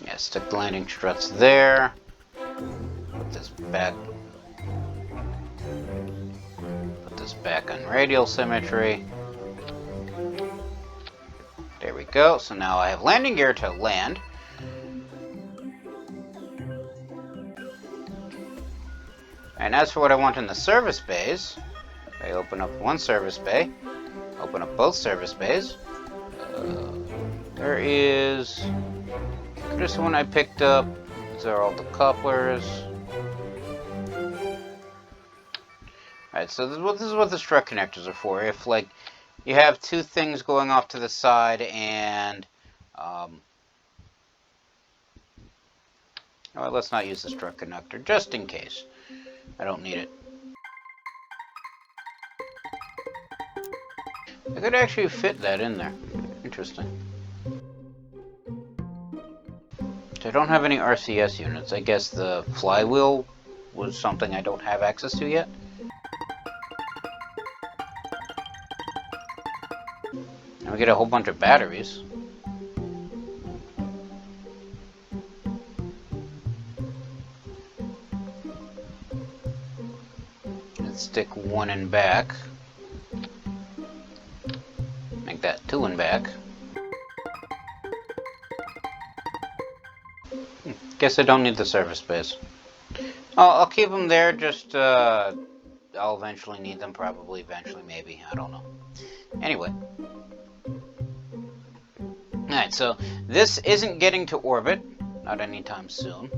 Yeah, stick the landing struts there. Put this back. Put this back on radial symmetry. There we go. So now I have landing gear to land. And as for what I want in the service bays, I open up one service bay, open up both service bays. There is this one I picked up. These are all the couplers. Alright, so this is what the strut connectors are for. If, like, you have two things going off to the side and... well, let's not use the strut connector, just in case. I don't need it. I could actually fit that in there. Interesting. So I don't have any RCS units. I guess the flywheel was something I don't have access to yet. And we get a whole bunch of batteries. Let's stick one in back. Make that two in back. Guess I don't need the service bays. I'll keep them there, just, I'll eventually need them, probably, eventually, maybe, I don't know. Anyway. Alright, so this isn't getting to orbit, not anytime soon.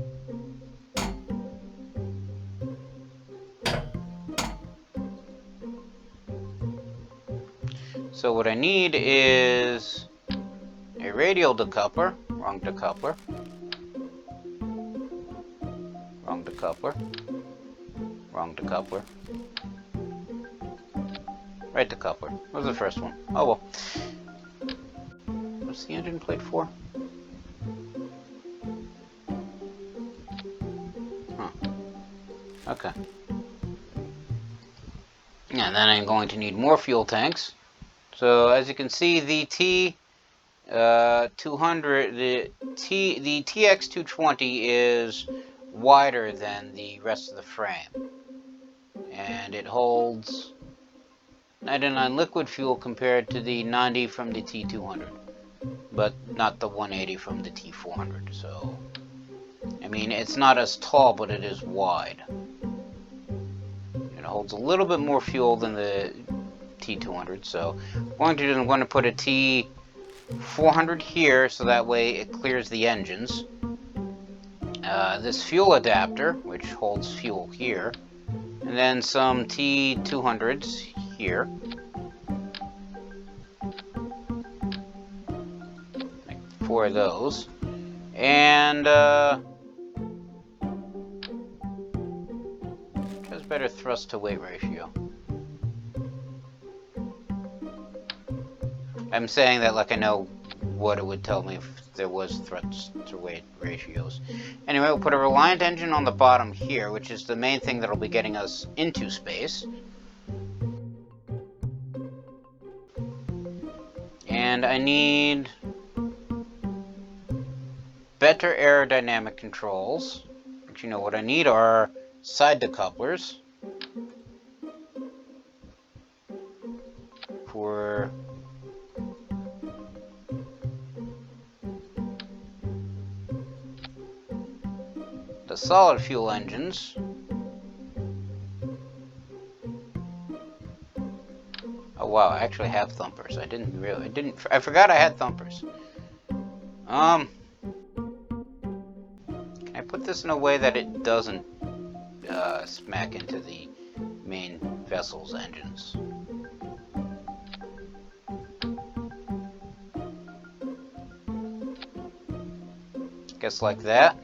So what I need is a radial decoupler, wrong decoupler. Wrong decoupler. Wrong decoupler. Right decoupler. What was the first one? Oh well. What's the engine plate for? Huh. Okay. And then I'm going to need more fuel tanks. So as you can see, the T200, the TX220 is wider than the rest of the frame, and it holds 99 liquid fuel compared to the 90 from the T200, but not the 180 from the T400. So, I mean, it's not as tall, but it is wide. It holds a little bit more fuel than the T200. So, what I'm going to put a T400 here, so that way it clears the engines. This fuel adapter, which holds fuel here, and then some T200s here. Like 4 of those. And, just better thrust to weight ratio. I'm saying that like I know what it would tell me if there was thrust to weight ratios. Anyway, we'll put a Reliant engine on the bottom here, which is the main thing that'll be getting us into space. And I need better aerodynamic controls. But you know what I need are side decouplers for the solid fuel engines. Oh wow, I actually have thumpers. I forgot I had thumpers. Can I put this in a way that it doesn't smack into the main vessel's engines. Guess like that.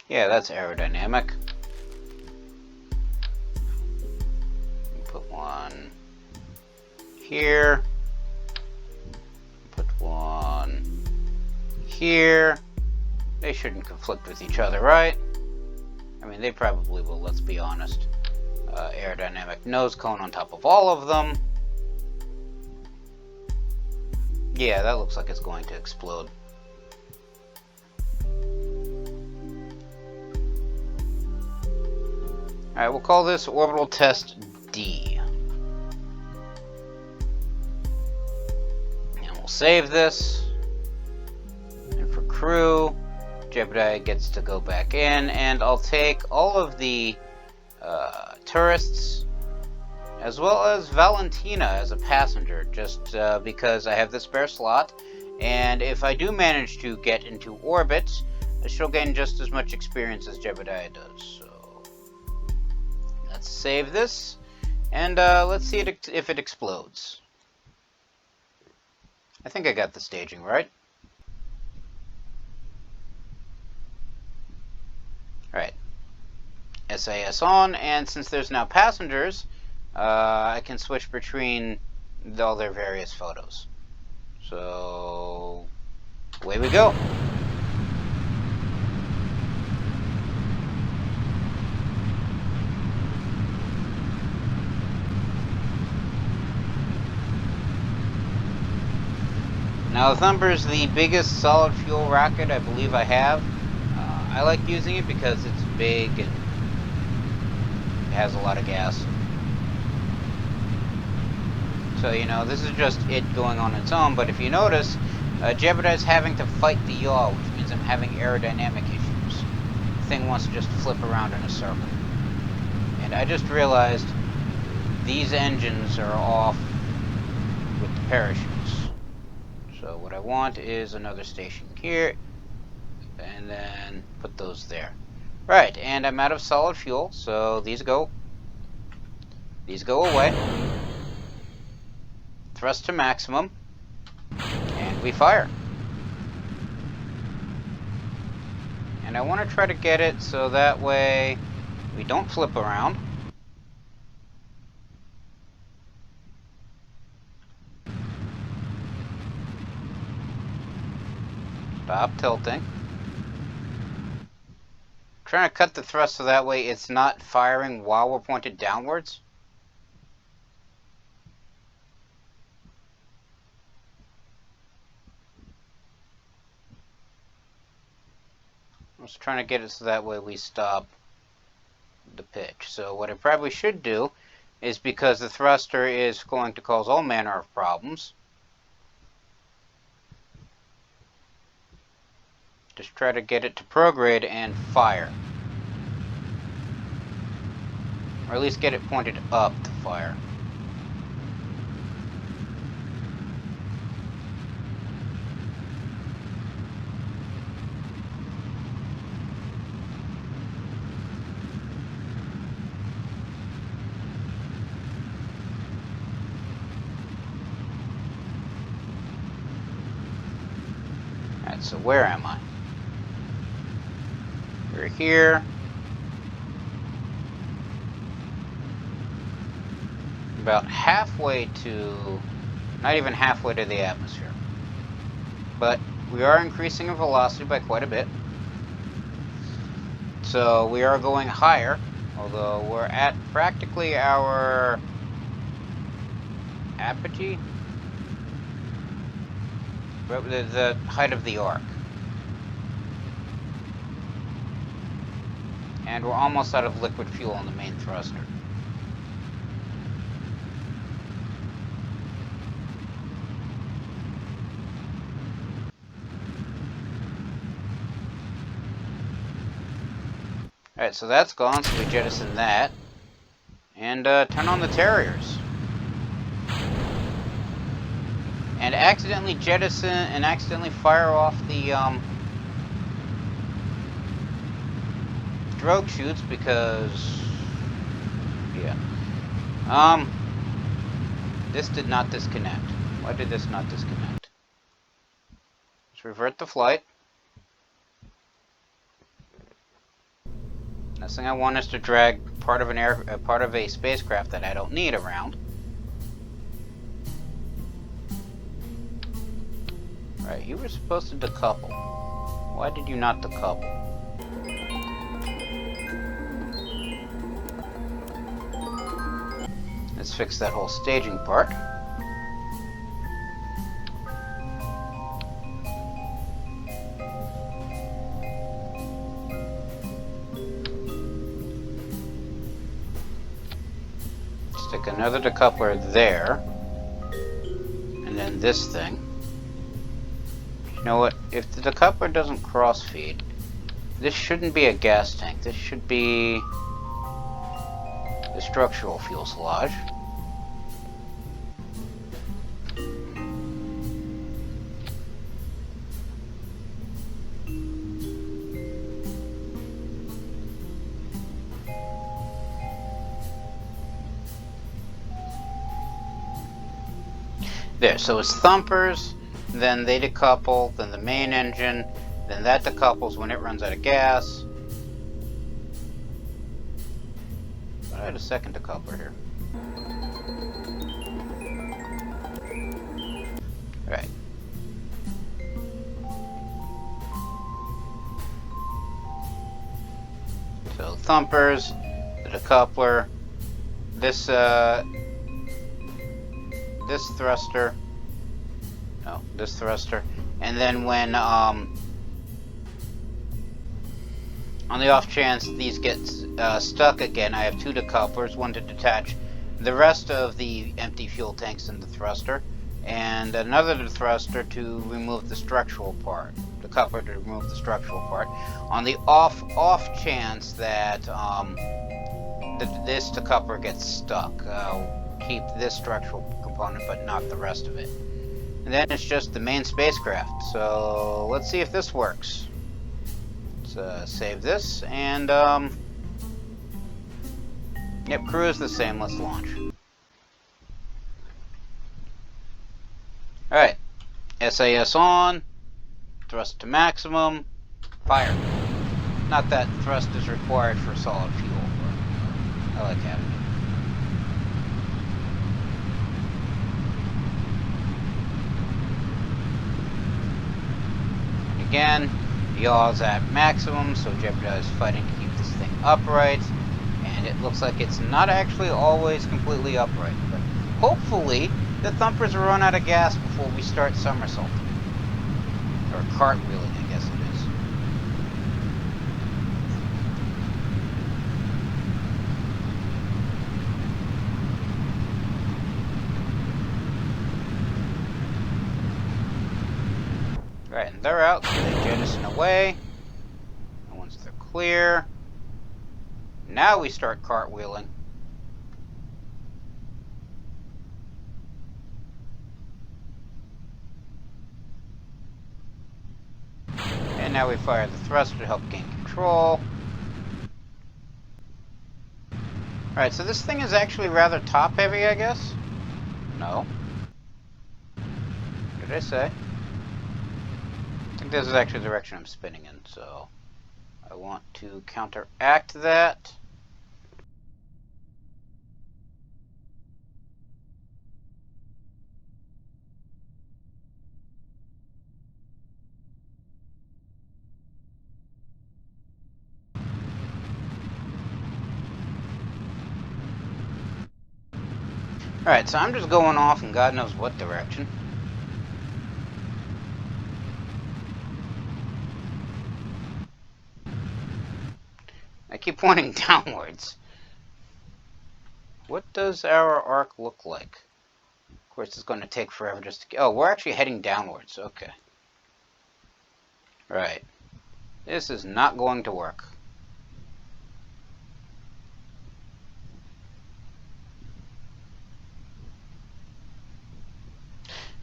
Yeah, that's aerodynamic. Put one here. Put one here. They shouldn't conflict with each other, right? I mean, they probably will, let's be honest. Aerodynamic nose cone on top of all of them. Yeah, that looks like it's going to explode. Alright, we'll call this orbital test D. And we'll save this. And for crew, Jebediah gets to go back in, and I'll take all of the tourists, as well as Valentina as a passenger, just because I have the spare slot, and if I do manage to get into orbit, she'll gain just as much experience as Jebediah does. So let's save this, and let's see if it explodes. I think I got the staging right. Alright. SAS on, and since there's now passengers, I can switch between all their various photos. So, away we go. Now, the Thumper is the biggest solid fuel rocket I believe I have. I like using it because it's big and it has a lot of gas. So, you know, this is just it going on its own, but if you notice, Jebediah's having to fight the yaw, which means I'm having aerodynamic issues. The thing wants to just flip around in a circle. And I just realized these engines are off with the parachutes. So what I want is another station here, and then put those there. Right, and I'm out of solid fuel, so these go away. Thrust to maximum, and we fire. And I want to try to get it so that way we don't flip around. Stop tilting. Trying to cut the thrust so that way it's not firing while we're pointed downwards. I was trying to get it so that way we stop the pitch. So what I probably should do is, because the thruster is going to cause all manner of problems, just try to get it to prograde and fire. Or at least get it pointed up to fire. Alright, so where am I? We're here. About halfway to, not even halfway to the atmosphere. But we are increasing in velocity by quite a bit. So we are going higher, although we're at practically our apogee, the height of the arc. And we're almost out of liquid fuel on the main thruster. Alright, so that's gone, so we jettison that. And turn on the Terriers. And accidentally jettison and accidentally fire off the drogue chutes because, yeah. This did not disconnect. Why did this not disconnect? Let's revert the flight. Next thing I want is to drag part of a spacecraft that I don't need around. Right, you were supposed to decouple. Why did you not decouple? Let's fix that whole staging part. Stick another decoupler there. And then this thing. You know what? If the decoupler doesn't cross-feed, this shouldn't be a gas tank. This should be the structural fuselage. There, so it's thumpers, then they decouple, then the main engine, then that decouples when it runs out of gas. But I had a second decoupler here. Right. So thumpers, the decoupler, this thruster, no, this thruster, and then when on the off chance these get stuck again, I have two decouplers, one to detach the rest of the empty fuel tanks in the thruster, and another thruster to remove the structural part, the coupler to remove the structural part. On the off chance that this decoupler gets stuck, I'll keep this structural component but not the rest of it. And then it's just the main spacecraft. So let's see if this works. Let's save this and yep, crew is the same. Let's launch. Alright, SAS on, thrust to maximum, fire. Not that thrust is required for solid fuel, but I like having it. And again, yaw's at maximum, so Jebediah is fighting to keep this thing upright. And it looks like it's not actually always completely upright, but hopefully the thumpers will run out of gas before we start somersaulting. Or cartwheeling, I guess it is. Right, and they're out, so they jettison away. And once they're clear, now we start cartwheeling. And now we fire the thruster to help gain control. Alright, so this thing is actually rather top heavy, I guess? No. What did I say? I think this is actually the direction I'm spinning in, so I want to counteract that. Alright, so I'm just going off in God knows what direction. I keep pointing downwards. What does our arc look like? Of course, it's going to take forever just to get... Oh, we're actually heading downwards. Okay. Right. This is not going to work.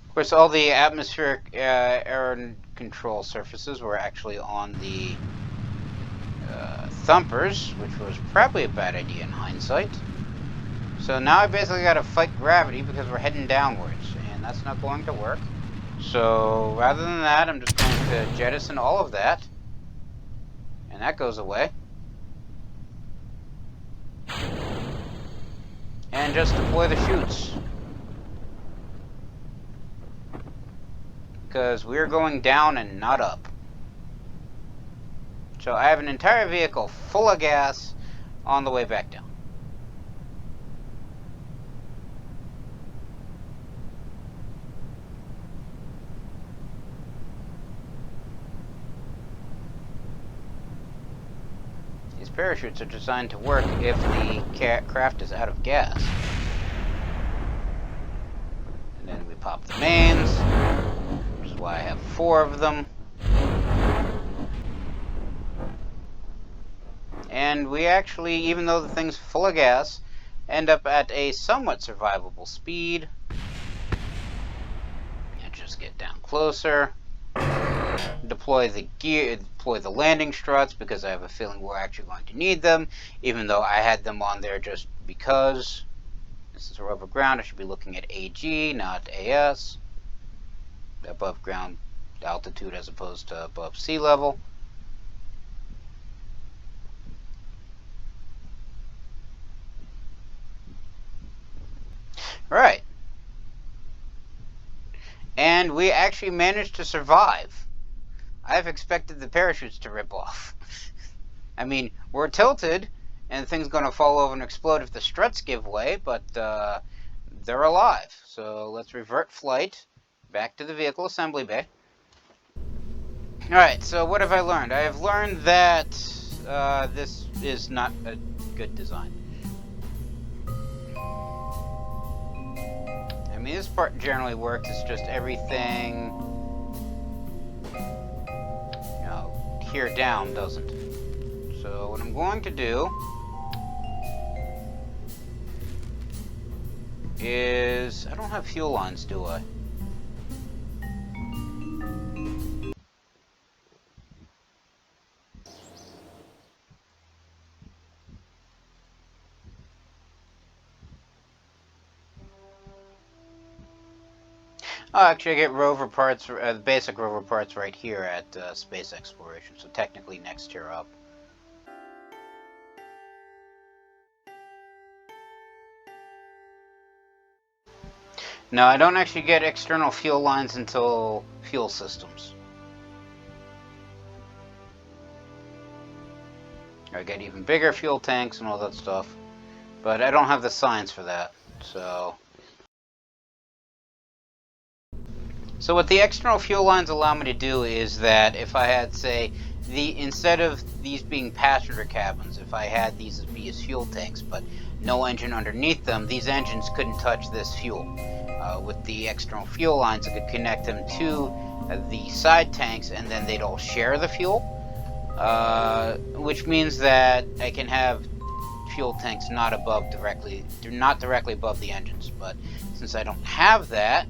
Of course, all the atmospheric air control surfaces were actually on the thumpers, which was probably a bad idea in hindsight. So now I basically got to fight gravity because we're heading downwards, and that's not going to work. So rather than that, I'm just going to jettison all of that, and that goes away. And just deploy the chutes. Because we're going down and not up. So I have an entire vehicle full of gas on the way back down. These parachutes are designed to work if the craft is out of gas. And then we pop the mains, which is why I have 4 of them. And we actually, even though the thing's full of gas, end up at a somewhat survivable speed. And just get down closer. Deploy the gear, deploy the landing struts, because I have a feeling we're actually going to need them, even though I had them on there just because. This is above ground, I should be looking at AG, not AS. Above ground altitude as opposed to above sea level. Right. And we actually managed to survive. I've expected the parachutes to rip off. I mean, we're tilted, and the thing's going to fall over and explode if the struts give way, but they're alive. So let's revert flight back to the vehicle assembly bay. Alright, so what have I learned? I have learned that this is not a good design. I mean, this part generally works, it's just everything, you know, here down doesn't. So what I'm going to do is, I don't have fuel lines, do I? Oh, actually I get rover parts, the basic rover parts right here at Space Exploration, so technically next tier up. No, I don't actually get external fuel lines until fuel systems. I get even bigger fuel tanks and all that stuff, but I don't have the science for that, so... So what the external fuel lines allow me to do is that if I had, say, instead of these being passenger cabins, if I had these be as fuel tanks, but no engine underneath them, these engines couldn't touch this fuel. With the external fuel lines, I could connect them to the side tanks, and then they'd all share the fuel, which means that I can have fuel tanks not directly above the engines. But since I don't have that,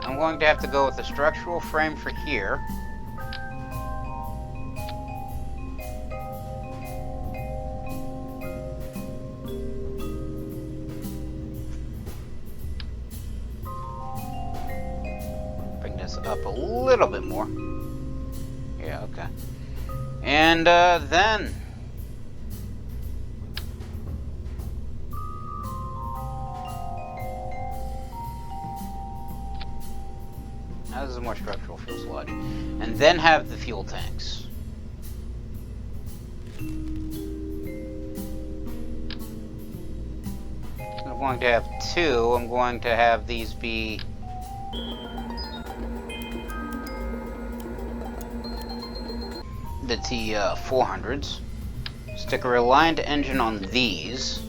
I'm going to have to go with the structural frame for here. Bring this up a little bit more. Yeah, okay. And then... Now this is a more structural fuselage. And then have the fuel tanks. I'm going to have 2. I'm going to have these be... the T400s. Stick a reliant engine on these.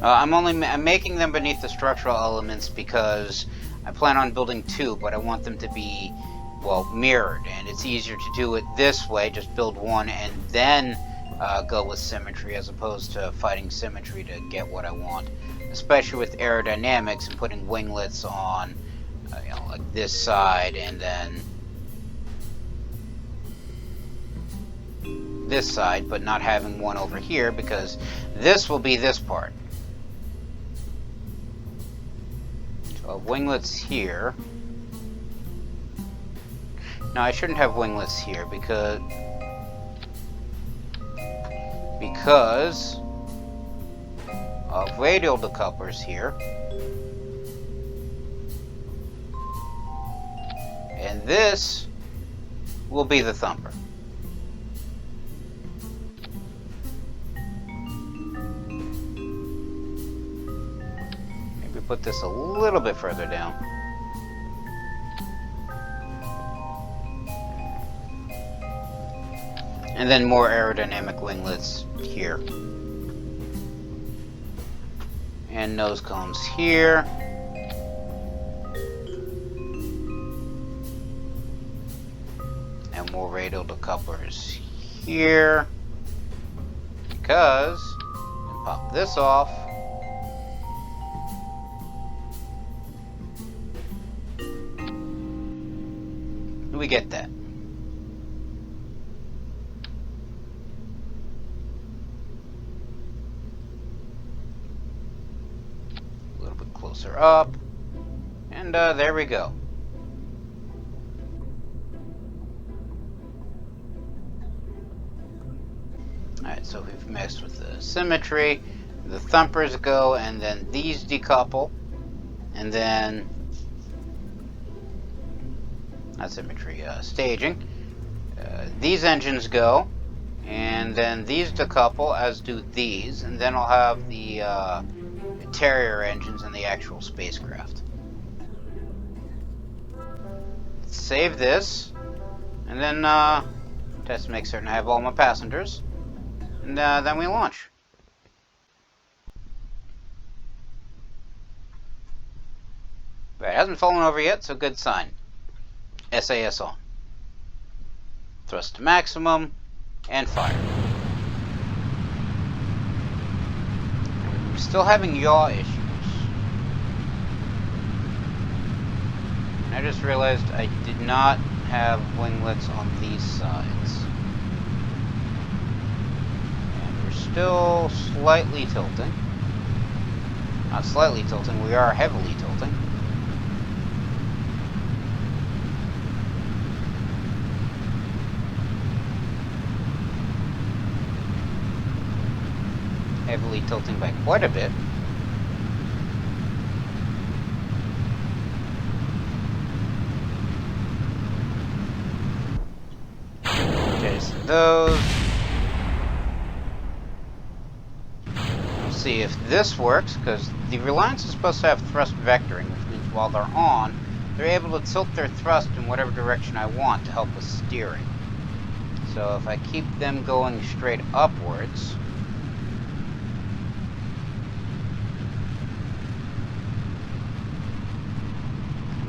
I'm making them beneath the structural elements because I plan on building 2, but I want them to be, well, mirrored, and it's easier to do it this way, just build 1 and then go with symmetry, as opposed to fighting symmetry to get what I want, especially with aerodynamics and putting winglets on, like this side and then this side, but not having one over here, because this will be this part. So I have winglets here. Now I shouldn't have winglets here because of radial decouplers here. And this will be the thumper. Maybe put this a little bit further down. And then more aerodynamic winglets here. And nose cones here. And more radial decouplers here. Because, pop this off. We get that. A little bit closer up. And there we go. Alright, so we've messed with the symmetry. The thumpers go, and then these decouple. And then, not symmetry, staging. These engines go, and then these decouple, as do these, and then I'll have the Terrier engines and the actual spacecraft. Save this, and then test to make certain I have all my passengers, and then we launch. Right, it hasn't fallen over yet, so good sign. SAS on. Thrust to maximum, and fire. We're still having yaw issues. And I just realized I did not have winglets on these sides. And we're still slightly tilting. Not slightly tilting, we are heavily tilting. Heavily tilting by quite a bit. Okay, so those. We'll see if this works, because the Reliance is supposed to have thrust vectoring, which means while they're on, they're able to tilt their thrust in whatever direction I want to help with steering. So if I keep them going straight upwards,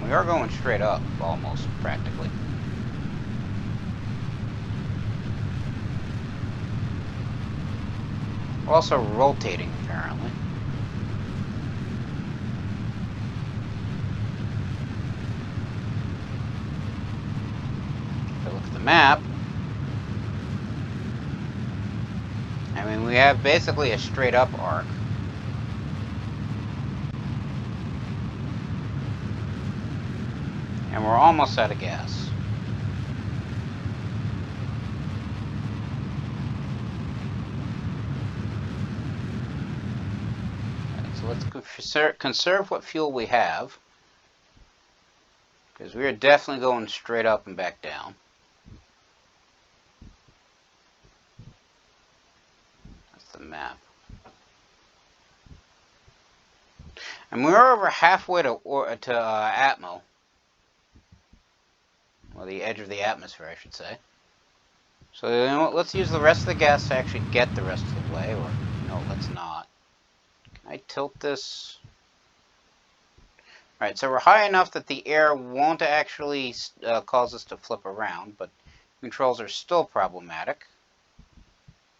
we are going straight up, almost, practically. We're also rotating, apparently. If I look at the map, I mean, we have basically a straight up arc. And we're almost out of gas. Right, so let's conserve what fuel we have, because we are definitely going straight up and back down. That's the map. And we're over halfway to Atmo. Well, the edge of the atmosphere, I should say. So, you know what, let's use the rest of the gas to actually get the rest of the way, or, no, let's not. Can I tilt this? Alright, so we're high enough that the air won't actually cause us to flip around, but controls are still problematic.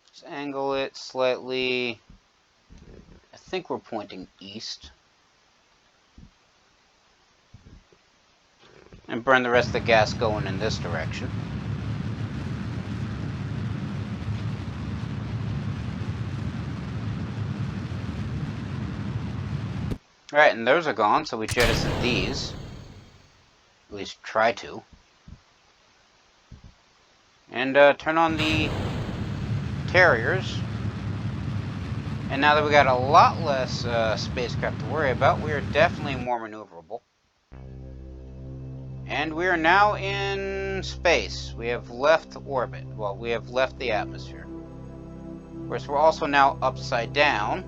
Let's angle it slightly. I think we're pointing east. And burn the rest of the gas going in this direction. Alright, and those are gone, so we jettison these. At least try to. And turn on the carriers. And now that we got a lot less spacecraft to worry about, we are definitely more maneuverable. And we are now in space. We have left orbit. Well, we have left the atmosphere. Of course, we're also now upside down.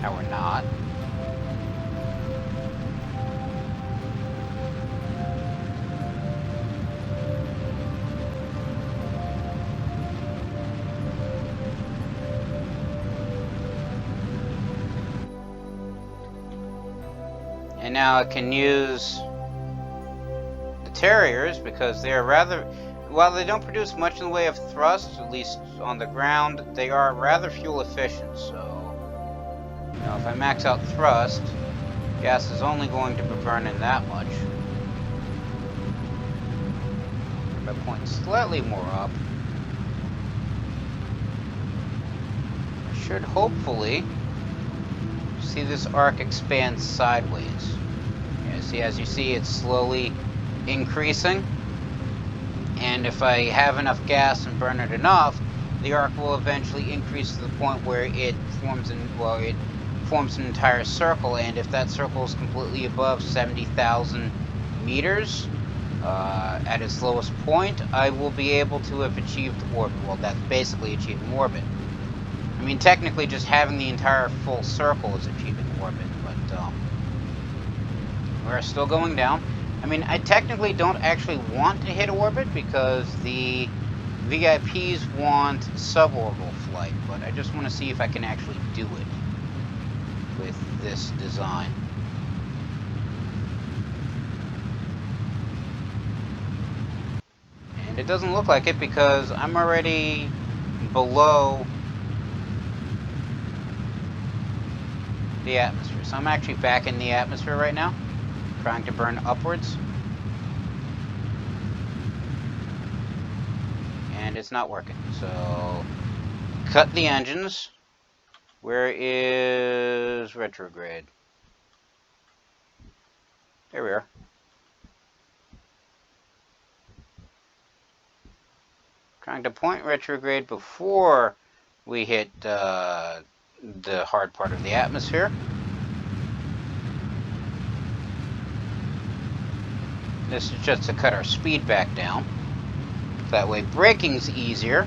Now we're not. And now I can use the Terriers because they are rather, while they don't produce much in the way of thrust, at least on the ground, they are rather fuel efficient. So, you know, if I max out thrust, gas is only going to be burning that much. If I point slightly more up, I should hopefully see this arc expand sideways. Yeah, see, as you see, it's slowly increasing. And if I have enough gas and burn it enough, the arc will eventually increase to the point where it forms an entire circle. And if that circle is completely above 70,000 meters at its lowest point, I will be able to have achieved orbit. Well, that's basically achieving orbit. I mean, technically, just having the entire full circle is achieving orbit, but we're still going down. I mean, I technically don't actually want to hit orbit because the VIPs want suborbital flight, but I just want to see if I can actually do it with this design. And it doesn't look like it because I'm already below the atmosphere. So I'm actually back in the atmosphere right now, trying to burn upwards. And it's not working. So cut the engines. Where is retrograde? There we are. Trying to point retrograde before we hit the hard part of the atmosphere. This is just to cut our speed back down. That way braking's easier.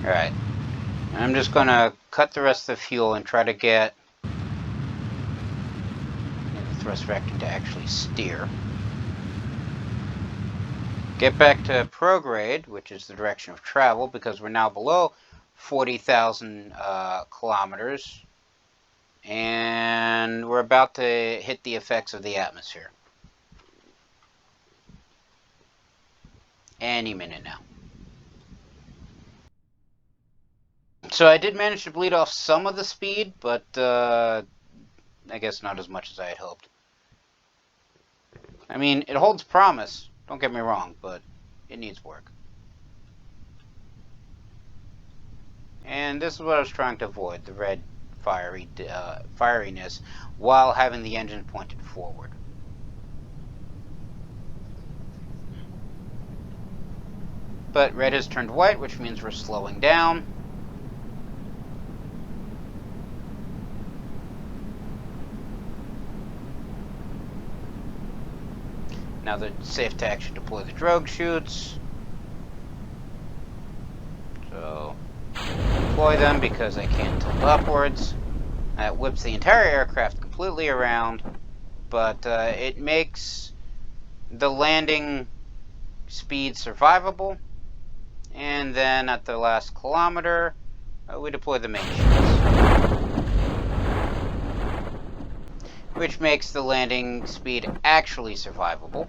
Alright, I'm just going to cut the rest of the fuel and try to get the thrust vector to actually steer. Get back to prograde, which is the direction of travel, because we're now below 40,000 kilometers, and we're about to hit the effects of the atmosphere. Any minute now. So I did manage to bleed off some of the speed, but I guess not as much as I had hoped. I mean, it holds promise, don't get me wrong, but it needs work. And this is what I was trying to avoid, the red fieriness, while having the engine pointed forward. . But red has turned white, which means we're slowing down. Now they're safe to actually deploy the drogue chutes. So deploy them because I can't tilt upwards. That whips the entire aircraft completely around, but it makes the landing speed survivable. And then at the last kilometer, we deploy the main chutes, which makes the landing speed actually survivable.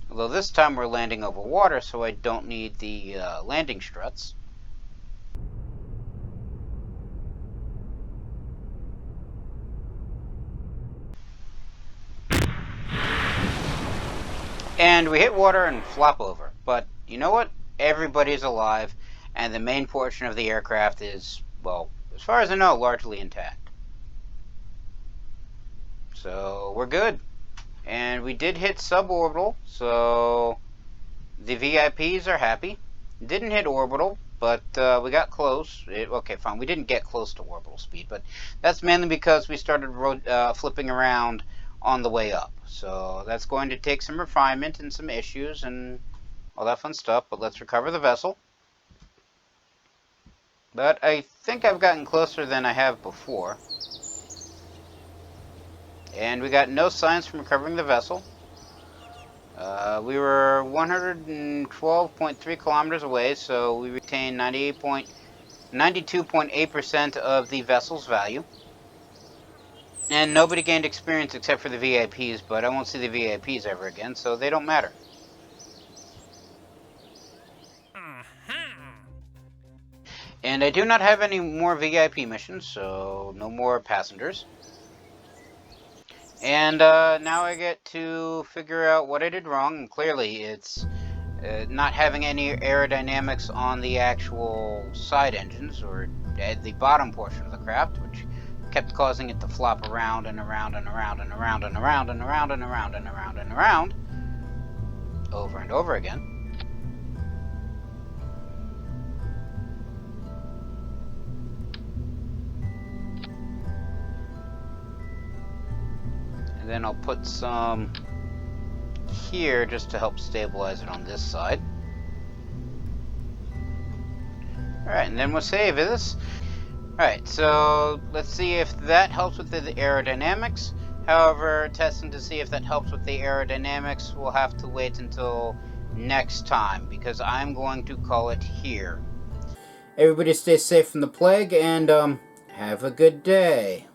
Although this time we're landing over water, so I don't need the landing struts. And we hit water and flop over. But you know what? Everybody's alive, and the main portion of the aircraft is, well, as far as I know, largely intact. So we're good. And we did hit suborbital, so the VIPs are happy. Didn't hit orbital, but we got close. Okay, fine. We didn't get close to orbital speed, but that's mainly because we started flipping around on the way up. So that's going to take some refinement and some issues and all that fun stuff, but let's recover the vessel. But I think I've gotten closer than I have before. And we got no signs from recovering the vessel. We were 112.3 kilometers away, so we retained 92.8% of the vessel's value. And nobody gained experience except for the VIPs, but I won't see the VIPs ever again, so they don't matter. And I do not have any more VIP missions, so no more passengers. And now I get to figure out what I did wrong, and clearly it's not having any aerodynamics on the actual side engines, or at the bottom portion of the craft, which kept causing it to flop around and around and around and around and around and around and around and around and around over and over again. And then I'll put some here just to help stabilize it on this side. Alright, and then we'll save this. Alright, so let's see if that helps with the aerodynamics. However, testing to see if that helps with the aerodynamics, we'll have to wait until next time, because I'm going to call it here. Everybody stay safe from the plague, and have a good day.